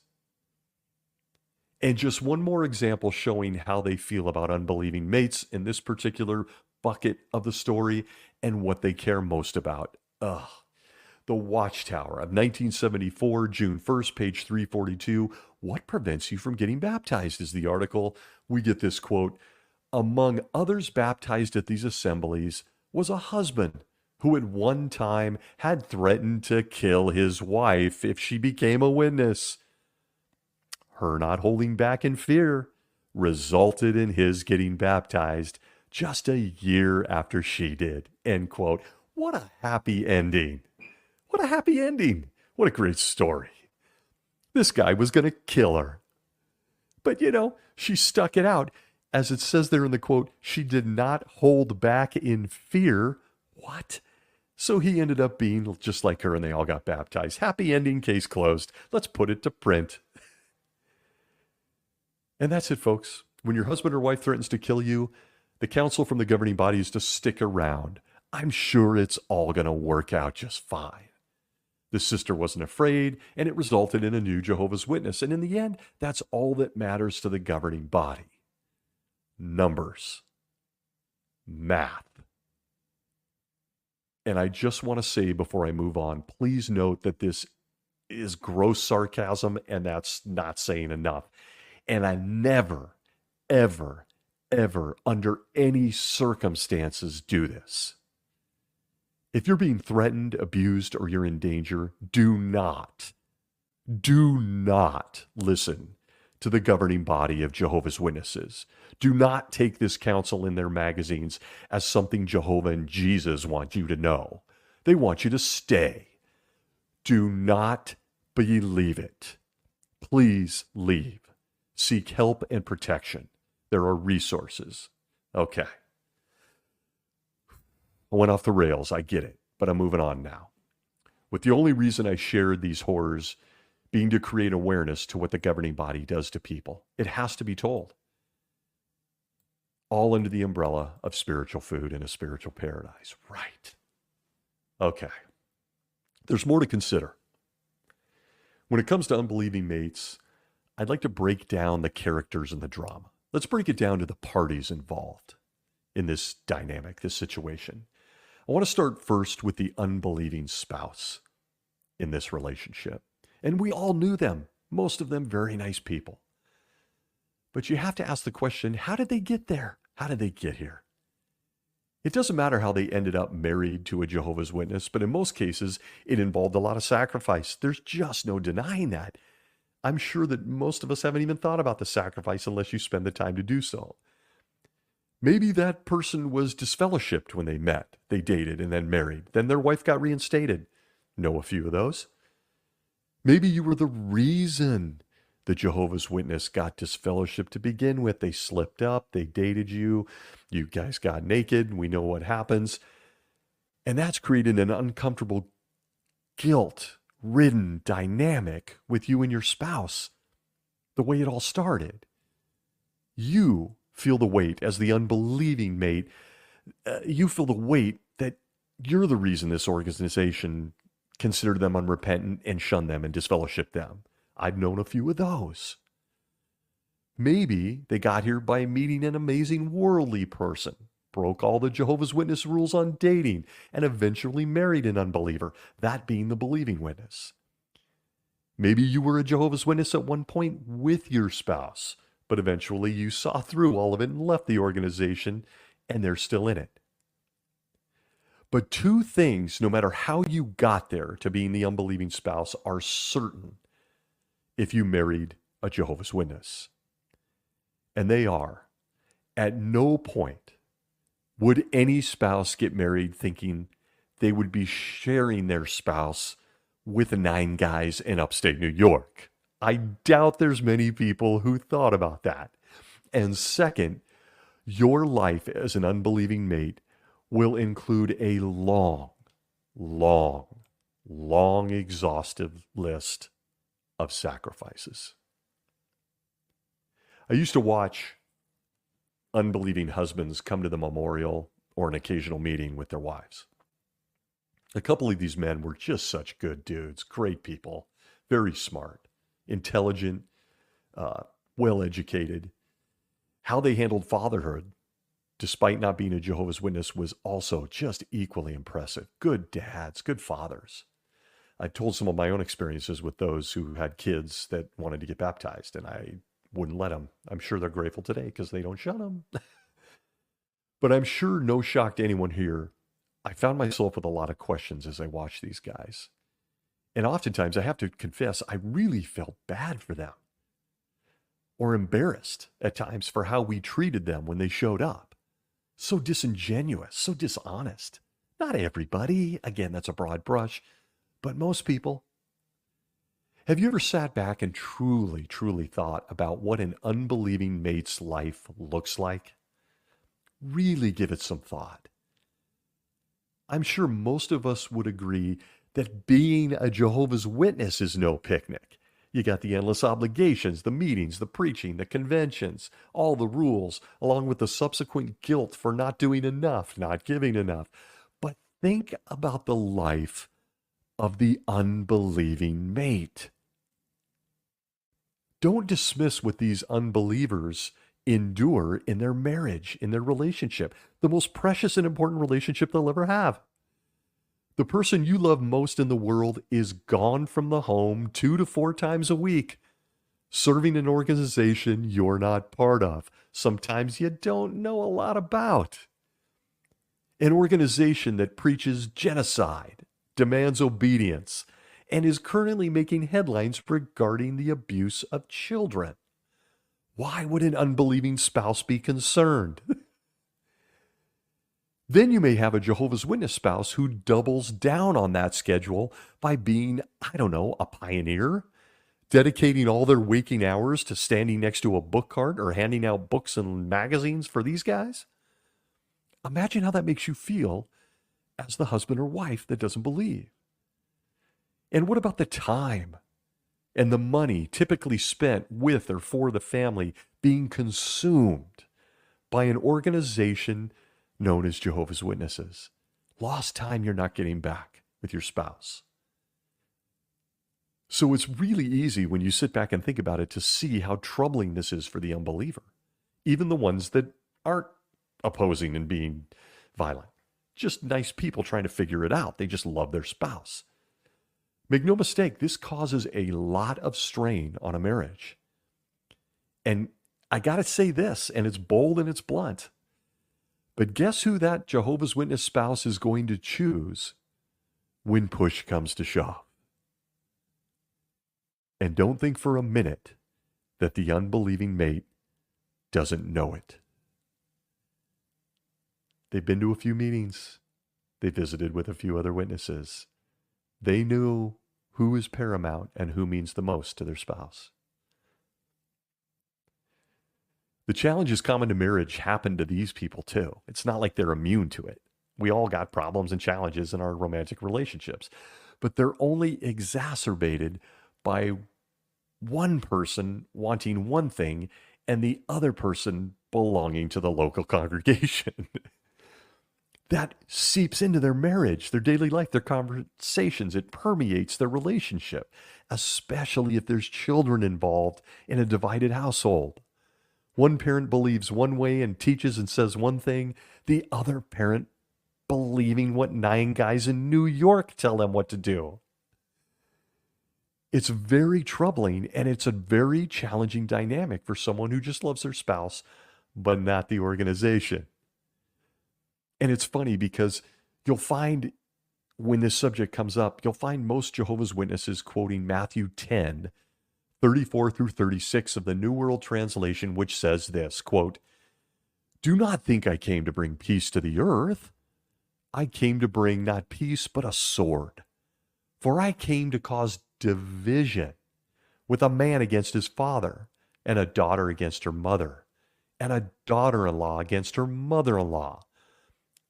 And just one more example showing how they feel about unbelieving mates in this particular bucket of the story and what they care most about. The Watchtower of 1974, June 1st, page 342. What prevents you from getting baptized is the article. We get this quote: among others baptized at these assemblies was a husband who at one time had threatened to kill his wife if she became a witness. Her not holding back in fear resulted in his getting baptized just a year after she did. End quote. What a happy ending. What a happy ending. What a great story. This guy was going to kill her. But, she stuck it out. As it says there in the quote, she did not hold back in fear. What? So he ended up being just like her and they all got baptized. Happy ending, case closed. Let's put it to print. And that's it, folks. When your husband or wife threatens to kill you, the counsel from the governing body is to stick around. I'm sure it's all going to work out just fine. The sister wasn't afraid, and it resulted in a new Jehovah's Witness. And in the end, that's all that matters to the governing body. Numbers. Math. And I just want to say before I move on, please note that this is gross sarcasm, and that's not saying enough. And I never, ever, ever, under any circumstances, do this. If you're being threatened, abused, or you're in danger, do not listen to the governing body of Jehovah's Witnesses. Do not take this counsel in their magazines as something Jehovah and Jesus want you to know. They want you to stay. Do not believe it. Please leave. Seek help and protection. There are resources. Okay. I went off the rails. I get it. But I'm moving on now. With the only reason I shared these horrors being to create awareness to what the governing body does to people. It has to be told. All under the umbrella of spiritual food and a spiritual paradise. Right. Okay. There's more to consider. When it comes to unbelieving mates, I'd like to break down the characters in the drama. Let's break it down to the parties involved in this dynamic, this situation. I want to start first with the unbelieving spouse in this relationship. And we all knew them, most of them very nice people. But you have to ask the question, how did they get there? How did they get here? It doesn't matter how they ended up married to a Jehovah's Witness, but in most cases, it involved a lot of sacrifice. There's just no denying that. I'm sure that most of us haven't even thought about the sacrifice unless you spend the time to do so. Maybe that person was disfellowshipped when they met, they dated, and then married. Then their wife got reinstated. Know a few of those. Maybe you were the reason the Jehovah's Witness got disfellowshipped to begin with. They slipped up, they dated you, you guys got naked, we know what happens. And that's created an uncomfortable guilt-ridden dynamic with you and your spouse, the way it all started. You feel the weight as the unbelieving mate. You feel the weight that you're the reason this organization considered them unrepentant and shunned them and disfellowshipped them. I've known a few of those. Maybe they got here by meeting an amazing worldly person, broke all the Jehovah's Witness rules on dating, and eventually married an unbeliever, that being the believing witness. Maybe you were a Jehovah's Witness at one point with your spouse, but eventually you saw through all of it and left the organization, and they're still in it. But two things, no matter how you got there to being the unbelieving spouse, are certain if you married a Jehovah's Witness. And they are, at no point would any spouse get married thinking they would be sharing their spouse with 9 guys in upstate New York. I doubt there's many people who thought about that. And second, your life as an unbelieving mate will include a long, exhaustive list of sacrifices. I used to watch unbelieving husbands come to the memorial or an occasional meeting with their wives. A couple of these men were just such good dudes, great people, very smart, intelligent, uh, well educated. How they handled fatherhood, despite not being a Jehovah's Witness, was also just equally impressive. Good dads, good fathers. I told some of my own experiences with those who had kids that wanted to get baptized, and I wouldn't let them. I'm sure they're grateful today because they don't shun them. But I'm sure no shock to anyone here. I found myself with a lot of questions as I watched these guys. And oftentimes, I have to confess, I really felt bad for them or embarrassed at times for how we treated them when they showed up. So disingenuous, so dishonest. Not everybody. Again, that's a broad brush, but most people. Have you ever sat back and truly, truly thought about what an unbelieving mate's life looks like? Really give it some thought. I'm sure most of us would agree that being a Jehovah's Witness is no picnic. You got the endless obligations, the meetings, the preaching, the conventions, all the rules, along with the subsequent guilt for not doing enough, not giving enough. But think about the life of the unbelieving mate. Don't dismiss what these unbelievers endure in their marriage, in their relationship, the most precious and important relationship they'll ever have. The person you love most in the world is gone from the home 2 to 4 times a week, serving an organization you're not part of. Sometimes you don't know a lot about. An organization that preaches genocide, demands obedience, and is currently making headlines regarding the abuse of children. Why would an unbelieving spouse be concerned? Then you may have a Jehovah's Witness spouse who doubles down on that schedule by being, I don't know, a pioneer, dedicating all their waking hours to standing next to a book cart or handing out books and magazines for these guys. Imagine how that makes you feel as the husband or wife that doesn't believe. And what about the time and the money typically spent with or for the family being consumed by an organization known as Jehovah's Witnesses? Lost time you're not getting back with your spouse. So it's really easy when you sit back and think about it to see how troubling this is for the unbeliever, even the ones that aren't opposing and being violent. Just nice people trying to figure it out. They just love their spouse. Make no mistake, this causes a lot of strain on a marriage. And I got to say this, and it's bold and it's blunt, but guess who that Jehovah's Witness spouse is going to choose when push comes to shove? And don't think for a minute that the unbelieving mate doesn't know it. They've been to a few meetings. They visited with a few other witnesses. They knew who is paramount and who means the most to their spouse. The challenges common to marriage happen to these people too. It's not like they're immune to it. We all got problems and challenges in our romantic relationships, but they're only exacerbated by one person wanting one thing and the other person belonging to the local congregation. That seeps into their marriage, their daily life, their conversations. It permeates their relationship, especially if there's children involved in a divided household. One parent believes one way and teaches and says one thing, the other parent believing what 9 guys in New York tell them what to do. It's very troubling, and it's a very challenging dynamic for someone who just loves their spouse, but not the organization. And it's funny because you'll find when this subject comes up, you'll find most Jehovah's Witnesses quoting Matthew 10:34 through 36 of the New World Translation, which says this, quote, "Do not think I came to bring peace to the earth. I came to bring not peace, but a sword. For I came to cause division with a man against his father, and a daughter against her mother, and a daughter-in-law against her mother-in-law.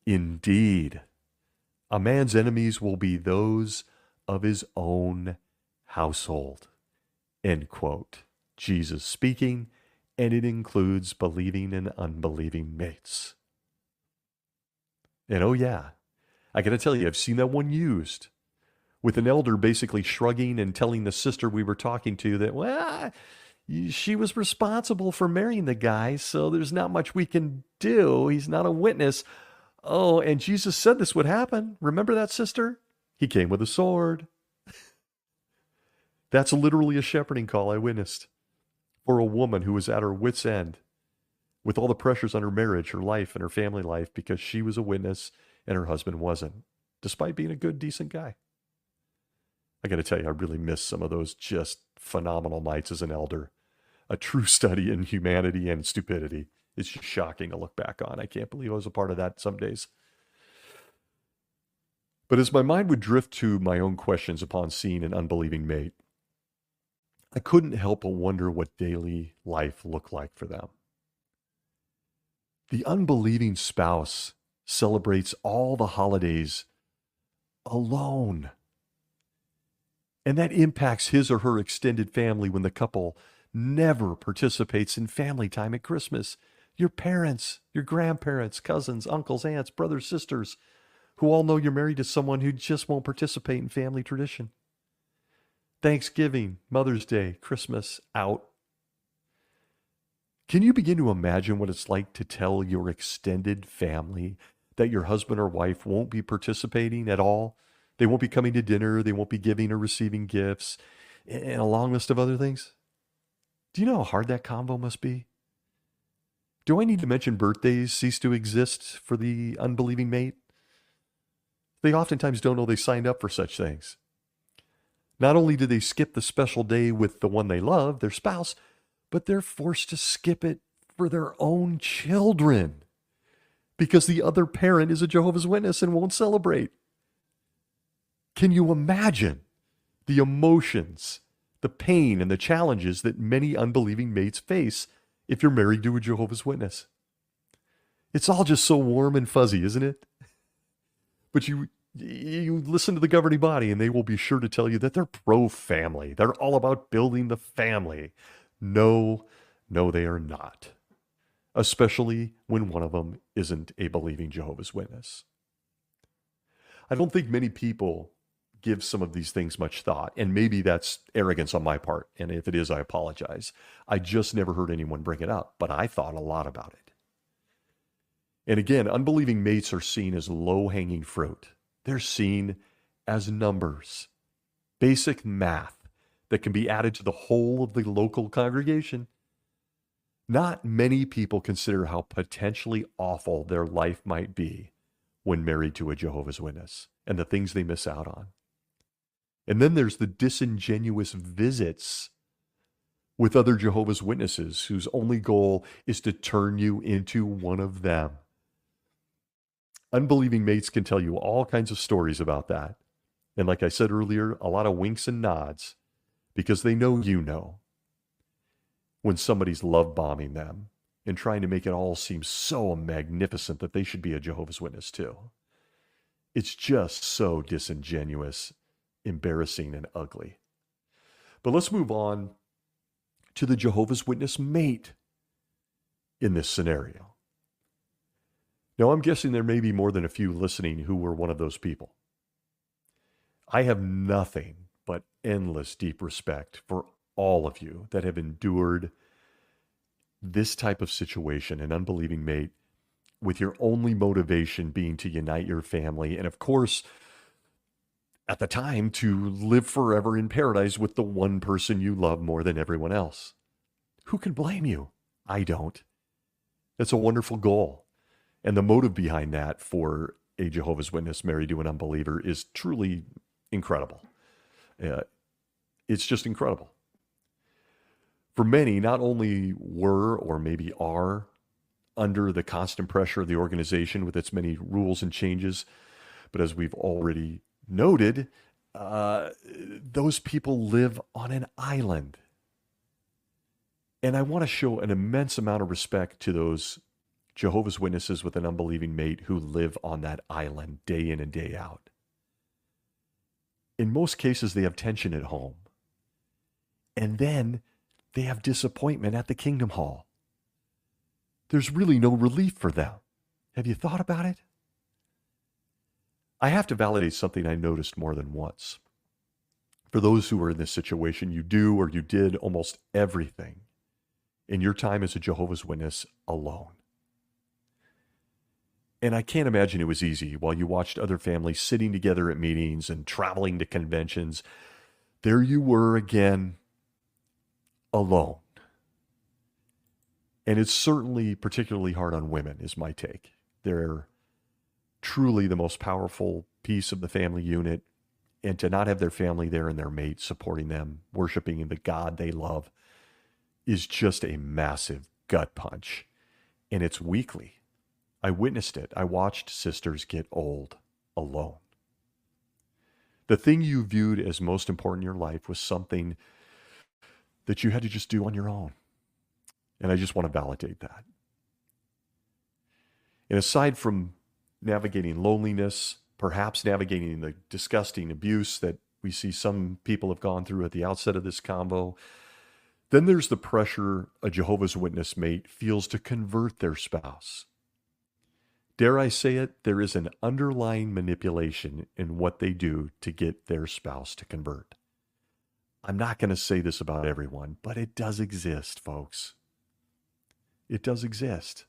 Indeed, a man's enemies will be those of his own household." End quote. Jesus speaking, and it includes believing and unbelieving mates. And oh yeah, I got to tell you, I've seen that one used with an elder basically shrugging and telling the sister we were talking to that, well, she was responsible for marrying the guy, so there's not much we can do. He's not a witness. Oh, and Jesus said this would happen. Remember that, sister? He came with a sword. That's literally a shepherding call I witnessed for a woman who was at her wit's end with all the pressures on her marriage, her life, and her family life because she was a witness and her husband wasn't, despite being a good, decent guy. I got to tell you, I really miss some of those just phenomenal nights as an elder. A true study in humanity and stupidity. It's just shocking to look back on. I can't believe I was a part of that some days. But as my mind would drift to my own questions upon seeing an unbelieving mate, I couldn't help but wonder what daily life looked like for them. The unbelieving spouse celebrates all the holidays alone. And that impacts his or her extended family when the couple never participates in family time at Christmas. Your parents, your grandparents, cousins, uncles, aunts, brothers, sisters, who all know you're married to someone who just won't participate in family tradition. Thanksgiving, Mother's Day, Christmas, out. Can you begin to imagine what it's like to tell your extended family that your husband or wife won't be participating at all? They won't be coming to dinner, they won't be giving or receiving gifts, and a long list of other things? Do you know how hard that combo must be? Do I need to mention birthdays cease to exist for the unbelieving mate? They oftentimes don't know they signed up for such things. Not only do they skip the special day with the one they love, their spouse, but they're forced to skip it for their own children because the other parent is a Jehovah's Witness and won't celebrate. Can you imagine the emotions, the pain, and the challenges that many unbelieving mates face if you're married to a Jehovah's Witness? It's all just so warm and fuzzy, isn't it? But you listen to the governing body and they will be sure to tell you that they're pro-family. They're all about building the family. No, they are not. Especially when one of them isn't a believing Jehovah's Witness. I don't think many people give some of these things much thought, and maybe that's arrogance on my part, and if it is, I apologize. I just never heard anyone bring it up, but I thought a lot about it. And again, unbelieving mates are seen as low-hanging fruit. They're seen as numbers, basic math that can be added to the whole of the local congregation. Not many people consider how potentially awful their life might be when married to a Jehovah's Witness and the things they miss out on. And then there's the disingenuous visits with other Jehovah's Witnesses whose only goal is to turn you into one of them. Unbelieving mates can tell you all kinds of stories about that. And like I said earlier, a lot of winks and nods because they know you know when somebody's love bombing them and trying to make it all seem so magnificent that they should be a Jehovah's Witness too. It's just so disingenuous, embarrassing, and ugly. But let's move on to the Jehovah's Witness mate in this scenario. Now, I'm guessing there may be more than a few listening who were one of those people. I have nothing but endless deep respect for all of you that have endured this type of situation, an unbelieving mate, with your only motivation being to unite your family and, of course, at the time, to live forever in paradise with the one person you love more than everyone else. Who can blame you? I don't. It's a wonderful goal. And the motive behind that for a Jehovah's Witness married to an unbeliever is truly incredible. It's just incredible. For many, not only were or maybe are under the constant pressure of the organization with its many rules and changes, but as we've already noted, those people live on an island. And I want to show an immense amount of respect to those Jehovah's Witnesses with an unbelieving mate who live on that island day in and day out. In most cases, they have tension at home. And then they have disappointment at the Kingdom Hall. There's really no relief for them. Have you thought about it? I have to validate something I noticed more than once. For those who are in this situation, you do or you did almost everything in your time as a Jehovah's Witness alone. And I can't imagine it was easy while you watched other families sitting together at meetings and traveling to conventions. There you were again, alone. And it's certainly particularly hard on women, is my take. They're truly the most powerful piece of the family unit. And to not have their family there and their mate supporting them, worshiping the God they love, is just a massive gut punch. And it's weekly. I witnessed it. I watched sisters get old alone. The thing you viewed as most important in your life was something that you had to just do on your own. And I just want to validate that. And aside from navigating loneliness, perhaps navigating the disgusting abuse that we see some people have gone through at the outset of this combo, then there's the pressure a Jehovah's Witness mate feels to convert their spouse. Dare I say it, there is an underlying manipulation in what they do to get their spouse to convert. I'm not going to say this about everyone, but it does exist, folks. It does exist.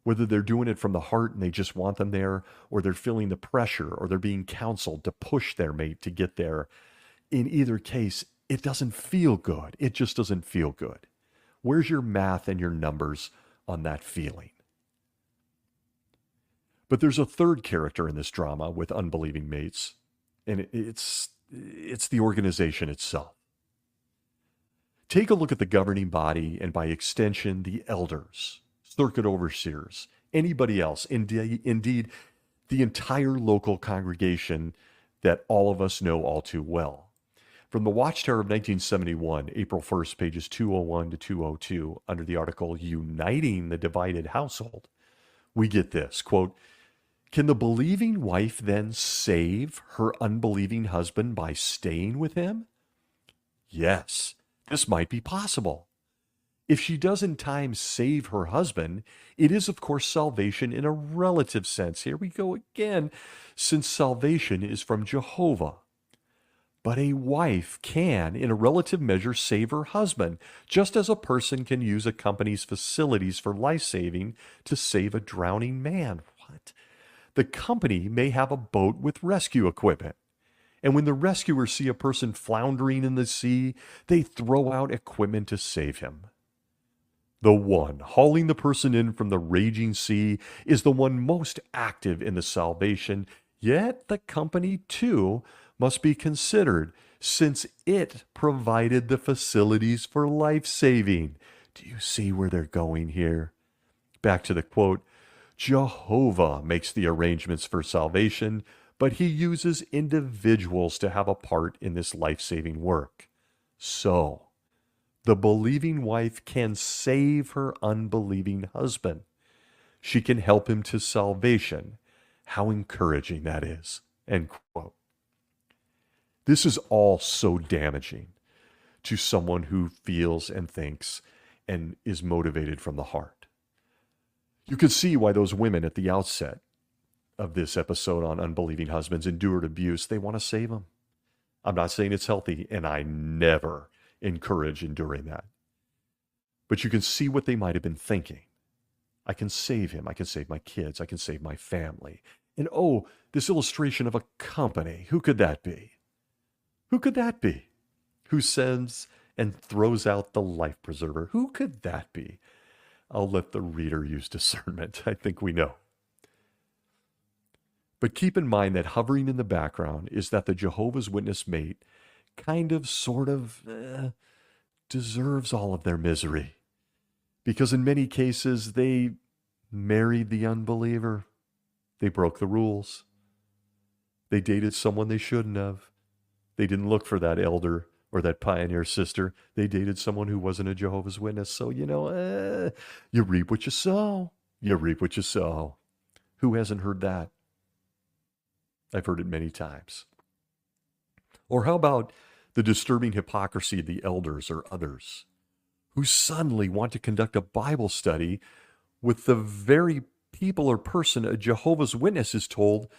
Whether they're doing it from the heart and they just want them there, or they're feeling the pressure, or they're being counseled to push their mate to get there. In either case, it doesn't feel good. It just doesn't feel good. Where's your math and your numbers on that feeling? But there's a third character in this drama with unbelieving mates, and it's the organization itself. Take a look at the governing body, and by extension, the elders, circuit overseers, anybody else, indeed, the entire local congregation that all of us know all too well. From the Watchtower of 1971, April 1st, pages 201 to 202, under the article Uniting the Divided Household, we get this, quote, "Can the believing wife then save her unbelieving husband by staying with him? Yes, this might be possible. If she does in time save her husband, it is, of course, salvation in a relative sense. Here we go again, since salvation is from Jehovah. But a wife can, in a relative measure, save her husband, just as a person can use a company's facilities for life-saving to save a drowning man." What? The company may have a boat with rescue equipment. And when the rescuers see a person floundering in the sea, they throw out equipment to save him. The one hauling the person in from the raging sea is the one most active in the salvation, yet the company, too, must be considered, since it provided the facilities for life-saving. Do you see where they're going here? Back to the quote, "Jehovah makes the arrangements for salvation, but he uses individuals to have a part in this life-saving work. So, the believing wife can save her unbelieving husband. She can help him to salvation. How encouraging that is." End quote. This is all so damaging to someone who feels and thinks and is motivated from the heart. You can see why those women at the outset of this episode on unbelieving husbands endured abuse. They want to save them. I'm not saying it's healthy, and I never encourage enduring that. But you can see what they might have been thinking. I can save him. I can save my kids. I can save my family. And oh, this illustration of a company. Who could that be? Who could that be? Who sends and throws out the life preserver? Who could that be? I'll let the reader use discernment. I think we know. But keep in mind that hovering in the background is that the Jehovah's Witness mate sort of deserves all of their misery. Because in many cases, they married the unbeliever. They broke the rules. They dated someone they shouldn't have. They didn't look for that elder or that pioneer sister. They dated someone who wasn't a Jehovah's Witness. So, you reap what you sow. You reap what you sow. Who hasn't heard that? I've heard it many times. Or how about the disturbing hypocrisy of the elders or others who suddenly want to conduct a Bible study with the very people or person a Jehovah's Witness is told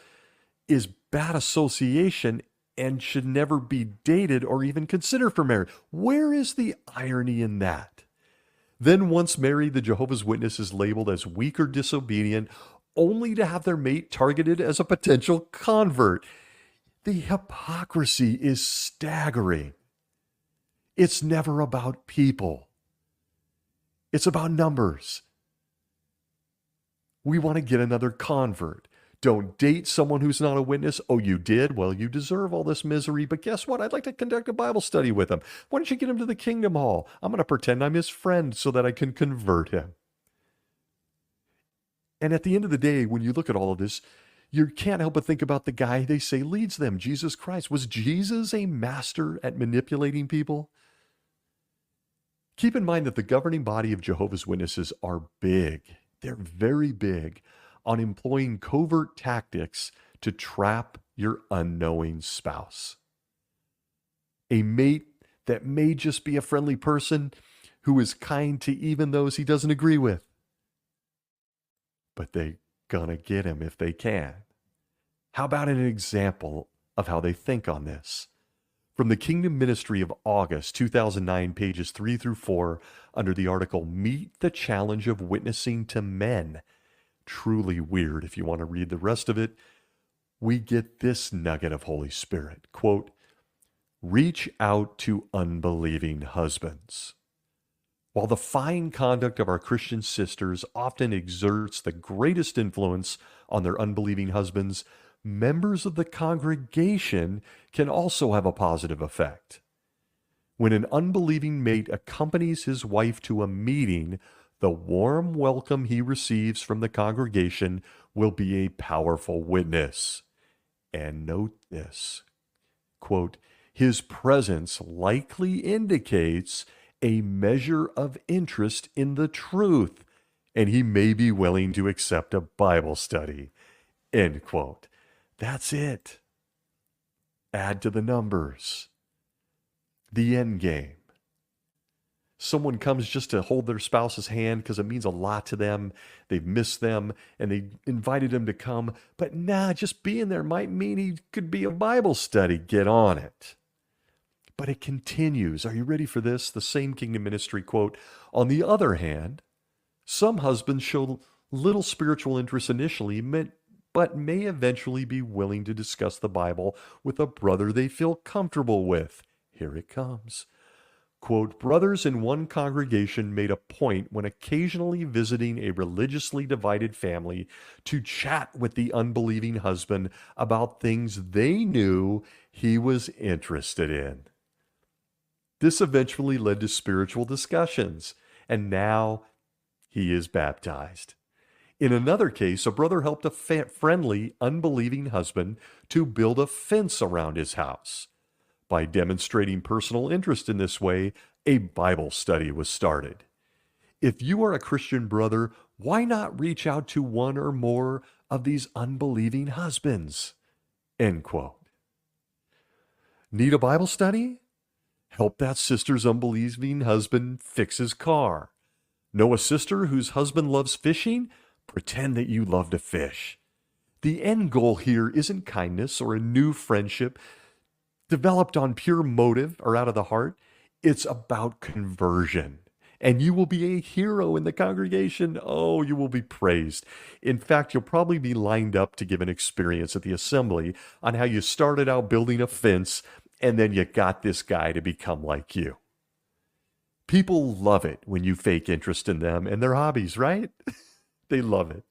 is bad association and should never be dated or even considered for marriage. Where is the irony in that? Then, once married, the Jehovah's Witness is labeled as weak or disobedient, only to have their mate targeted as a potential convert. The hypocrisy is staggering. It's never about people. It's about numbers. We want to get another convert. Don't date someone who's not a witness. Oh, you did? Well, you deserve all this misery. But guess what? I'd like to conduct a Bible study with him. Why don't you get him to the Kingdom Hall? I'm going to pretend I'm his friend so that I can convert him. And at the end of the day, when you look at all of this, you can't help but think about the guy they say leads them, Jesus Christ. Was Jesus a master at manipulating people? Keep in mind that the governing body of Jehovah's Witnesses are big. They're very big on employing covert tactics to trap your unknowing spouse. A mate that may just be a friendly person who is kind to even those he doesn't agree with. But they're gonna get him if they can. How about an example of how they think on this? From the Kingdom Ministry of August 2009, pages 3 through 4, under the article, Meet the Challenge of Witnessing to Men. Truly weird. If you want to read the rest of it, we get this nugget of Holy Spirit. Quote, reach out to unbelieving husbands. While the fine conduct of our Christian sisters often exerts the greatest influence on their unbelieving husbands, members of the congregation can also have a positive effect. When an unbelieving mate accompanies his wife to a meeting, the warm welcome he receives from the congregation will be a powerful witness. And note this, quote, his presence likely indicates a measure of interest in the truth, and he may be willing to accept a Bible study, end quote. That's it. Add to the numbers. The end game. Someone comes just to hold their spouse's hand because it means a lot to them. They've missed them and they invited him to come. But just being there might mean he could be a Bible study. Get on it. But it continues. Are you ready for this? The same Kingdom Ministry quote. On the other hand, some husbands show little spiritual interest initially, but may eventually be willing to discuss the Bible with a brother they feel comfortable with. Here it comes. Quote, brothers in one congregation made a point when occasionally visiting a religiously divided family to chat with the unbelieving husband about things they knew he was interested in. This eventually led to spiritual discussions, and now he is baptized. In another case, a brother helped a friendly, unbelieving husband to build a fence around his house. By demonstrating personal interest in this way, a Bible study was started. If you are a Christian brother, why not reach out to one or more of these unbelieving husbands? End quote. Need a Bible study? Help that sister's unbelieving husband fix his car. Know a sister whose husband loves fishing? Pretend that you love to fish. The end goal here isn't kindness or a new friendship developed on pure motive or out of the heart. It's about conversion. And you will be a hero in the congregation. Oh, you will be praised. In fact, you'll probably be lined up to give an experience at the assembly on how you started out building a fence and then you got this guy to become like you. People love it when you fake interest in them and their hobbies, right? They love it.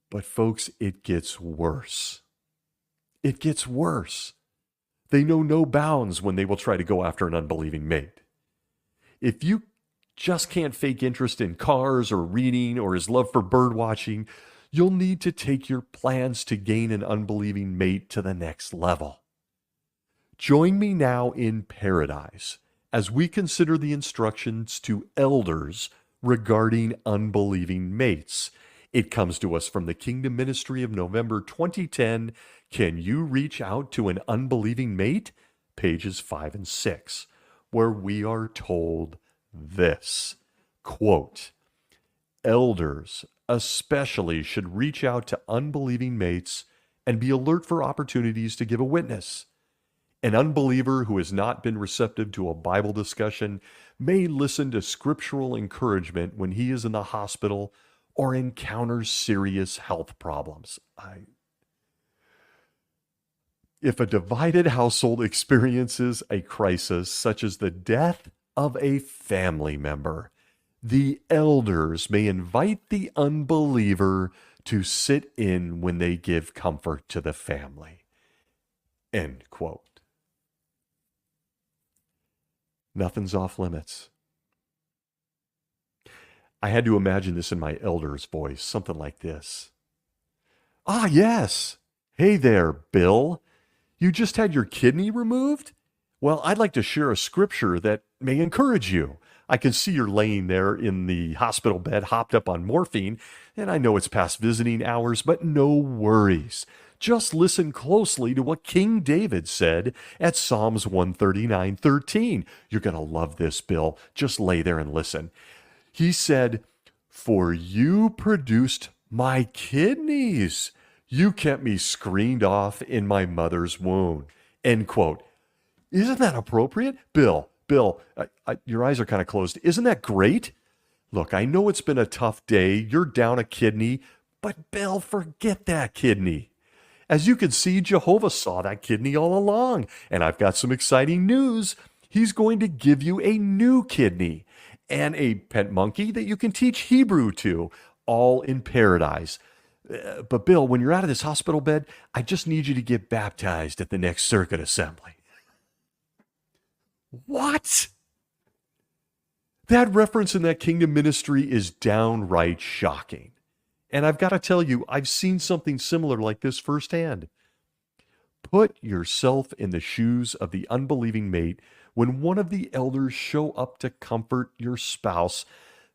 But folks, it gets worse. It gets worse. They know no bounds when they will try to go after an unbelieving mate. If you just can't fake interest in cars or reading or his love for bird watching, you'll need to take your plans to gain an unbelieving mate to the next level. Join me now in paradise as we consider the instructions to elders regarding unbelieving mates. It comes to us from the Kingdom Ministry of November 2010. Can you reach out to an unbelieving mate? Pages 5 and 6, where we are told this, quote, elders especially should reach out to unbelieving mates and be alert for opportunities to give a witness. An unbeliever who has not been receptive to a Bible discussion may listen to scriptural encouragement when he is in the hospital or encounters serious health problems. If a divided household experiences a crisis such as the death of a family member, the elders may invite the unbeliever to sit in when they give comfort to the family. End quote. Nothing's off limits. I had to imagine this in my elder's voice, something like this. Ah, yes. Hey there, Bill. You just had your kidney removed? Well, I'd like to share a scripture that may encourage you. I can see you're laying there in the hospital bed, hopped up on morphine, and I know it's past visiting hours, but no worries. Just listen closely to what King David said at Psalms 139:13. You're going to love this, Bill. Just lay there and listen. He said, "For you produced my kidneys. You kept me screened off in my mother's womb." End quote. Isn't that appropriate? Bill, your eyes are kind of closed. Isn't that great? Look, I know it's been a tough day. You're down a kidney, but Bill, forget that kidney. As you can see, Jehovah saw that kidney all along, and I've got some exciting news. He's going to give you a new kidney and a pet monkey that you can teach Hebrew to, all in paradise. But Bill, when you're out of this hospital bed, I just need you to get baptized at the next circuit assembly. What? That reference in that kingdom ministry is downright shocking. And I've got to tell you, I've seen something similar like this firsthand. Put yourself in the shoes of the unbelieving mate when one of the elders show up to comfort your spouse,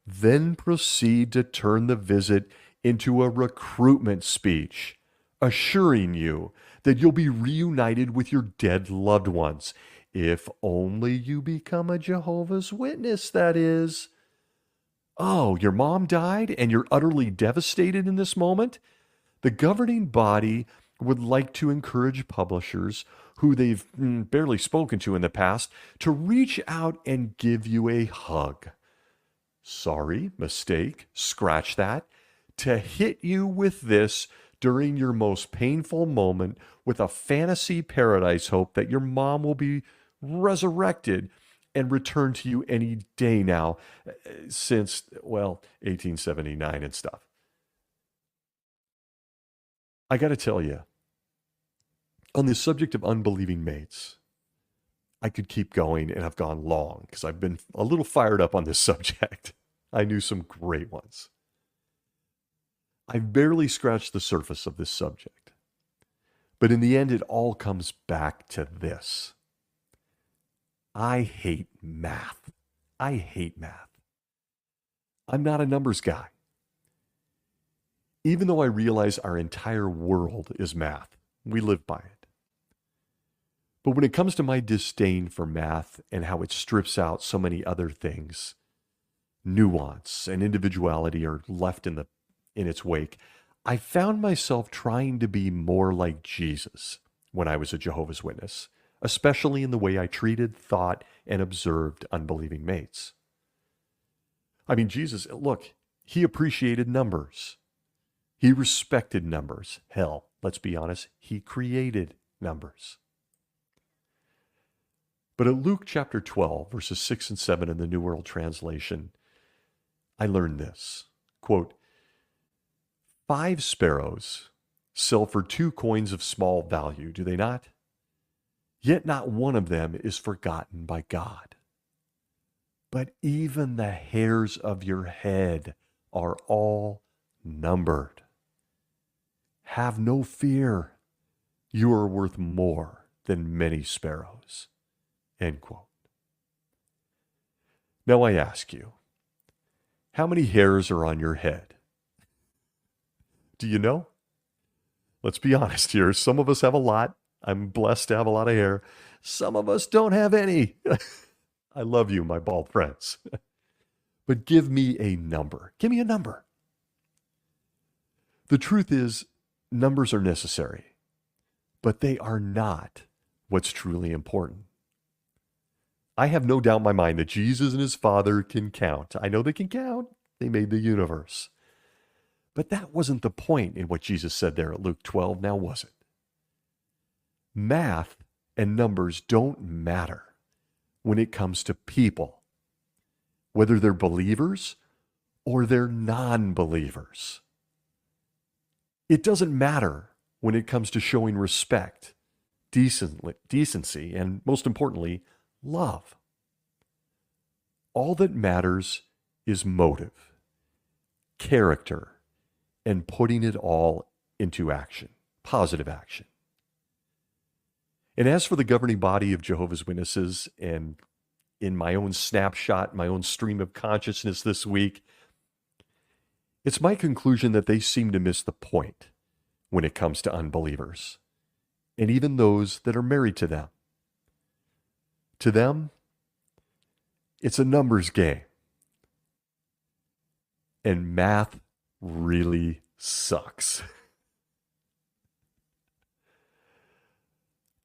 then proceed to turn the visit into a recruitment speech, assuring you that you'll be reunited with your dead loved ones, if only you become a Jehovah's Witness, that is. Oh, your mom died and you're utterly devastated in this moment? The governing body would like to encourage publishers who they've barely spoken to in the past to reach out and give you a hug. Sorry, mistake, scratch that. To hit you with this during your most painful moment with a fantasy paradise hope that your mom will be resurrected and return to you any day now, since, 1879 and stuff. I got to tell you, on the subject of unbelieving mates, I could keep going, and I've gone long because I've been a little fired up on this subject. I knew some great ones. I've barely scratched the surface of this subject. But in the end, it all comes back to this. I hate math. I hate math. I'm not a numbers guy. Even though I realize our entire world is math, we live by it. But when it comes to my disdain for math and how it strips out so many other things, nuance and individuality are left in its wake, I found myself trying to be more like Jesus when I was a Jehovah's Witness, especially in the way I treated, thought, and observed unbelieving mates. I mean, Jesus, look, he appreciated numbers. He respected numbers. Hell, let's be honest, he created numbers. But at Luke chapter 12, verses 6 and 7 in the New World Translation, I learned this, quote, 5 sparrows sell for 2 coins of small value, do they not? Yet not one of them is forgotten by God. But even the hairs of your head are all numbered. Have no fear. You are worth more than many sparrows. End quote. Now I ask you, how many hairs are on your head? Do you know? Let's be honest here. Some of us have a lot. I'm blessed to have a lot of hair. Some of us don't have any. I love you, my bald friends. But give me a number. Give me a number. The truth is, numbers are necessary. but they are not what's truly important. I have no doubt in my mind that Jesus and his Father can count. I know they can count. They made the universe. But that wasn't the point in what Jesus said there at Luke 12, now was it? Math and numbers don't matter when it comes to people, whether they're believers or they're non-believers. It doesn't matter when it comes to showing respect, decency, and most importantly, love. All that matters is motive, character, and putting it all into action, positive action. And as for the governing body of Jehovah's Witnesses, and in my own snapshot, my own stream of consciousness this week, it's my conclusion that they seem to miss the point when it comes to unbelievers, and even those that are married to them. To them, it's a numbers game. And math really sucks.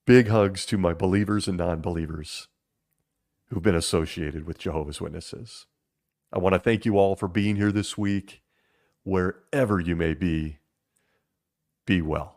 Big hugs to my believers and non-believers who've been associated with Jehovah's Witnesses. I want to thank you all for being here this week. Wherever you may be well.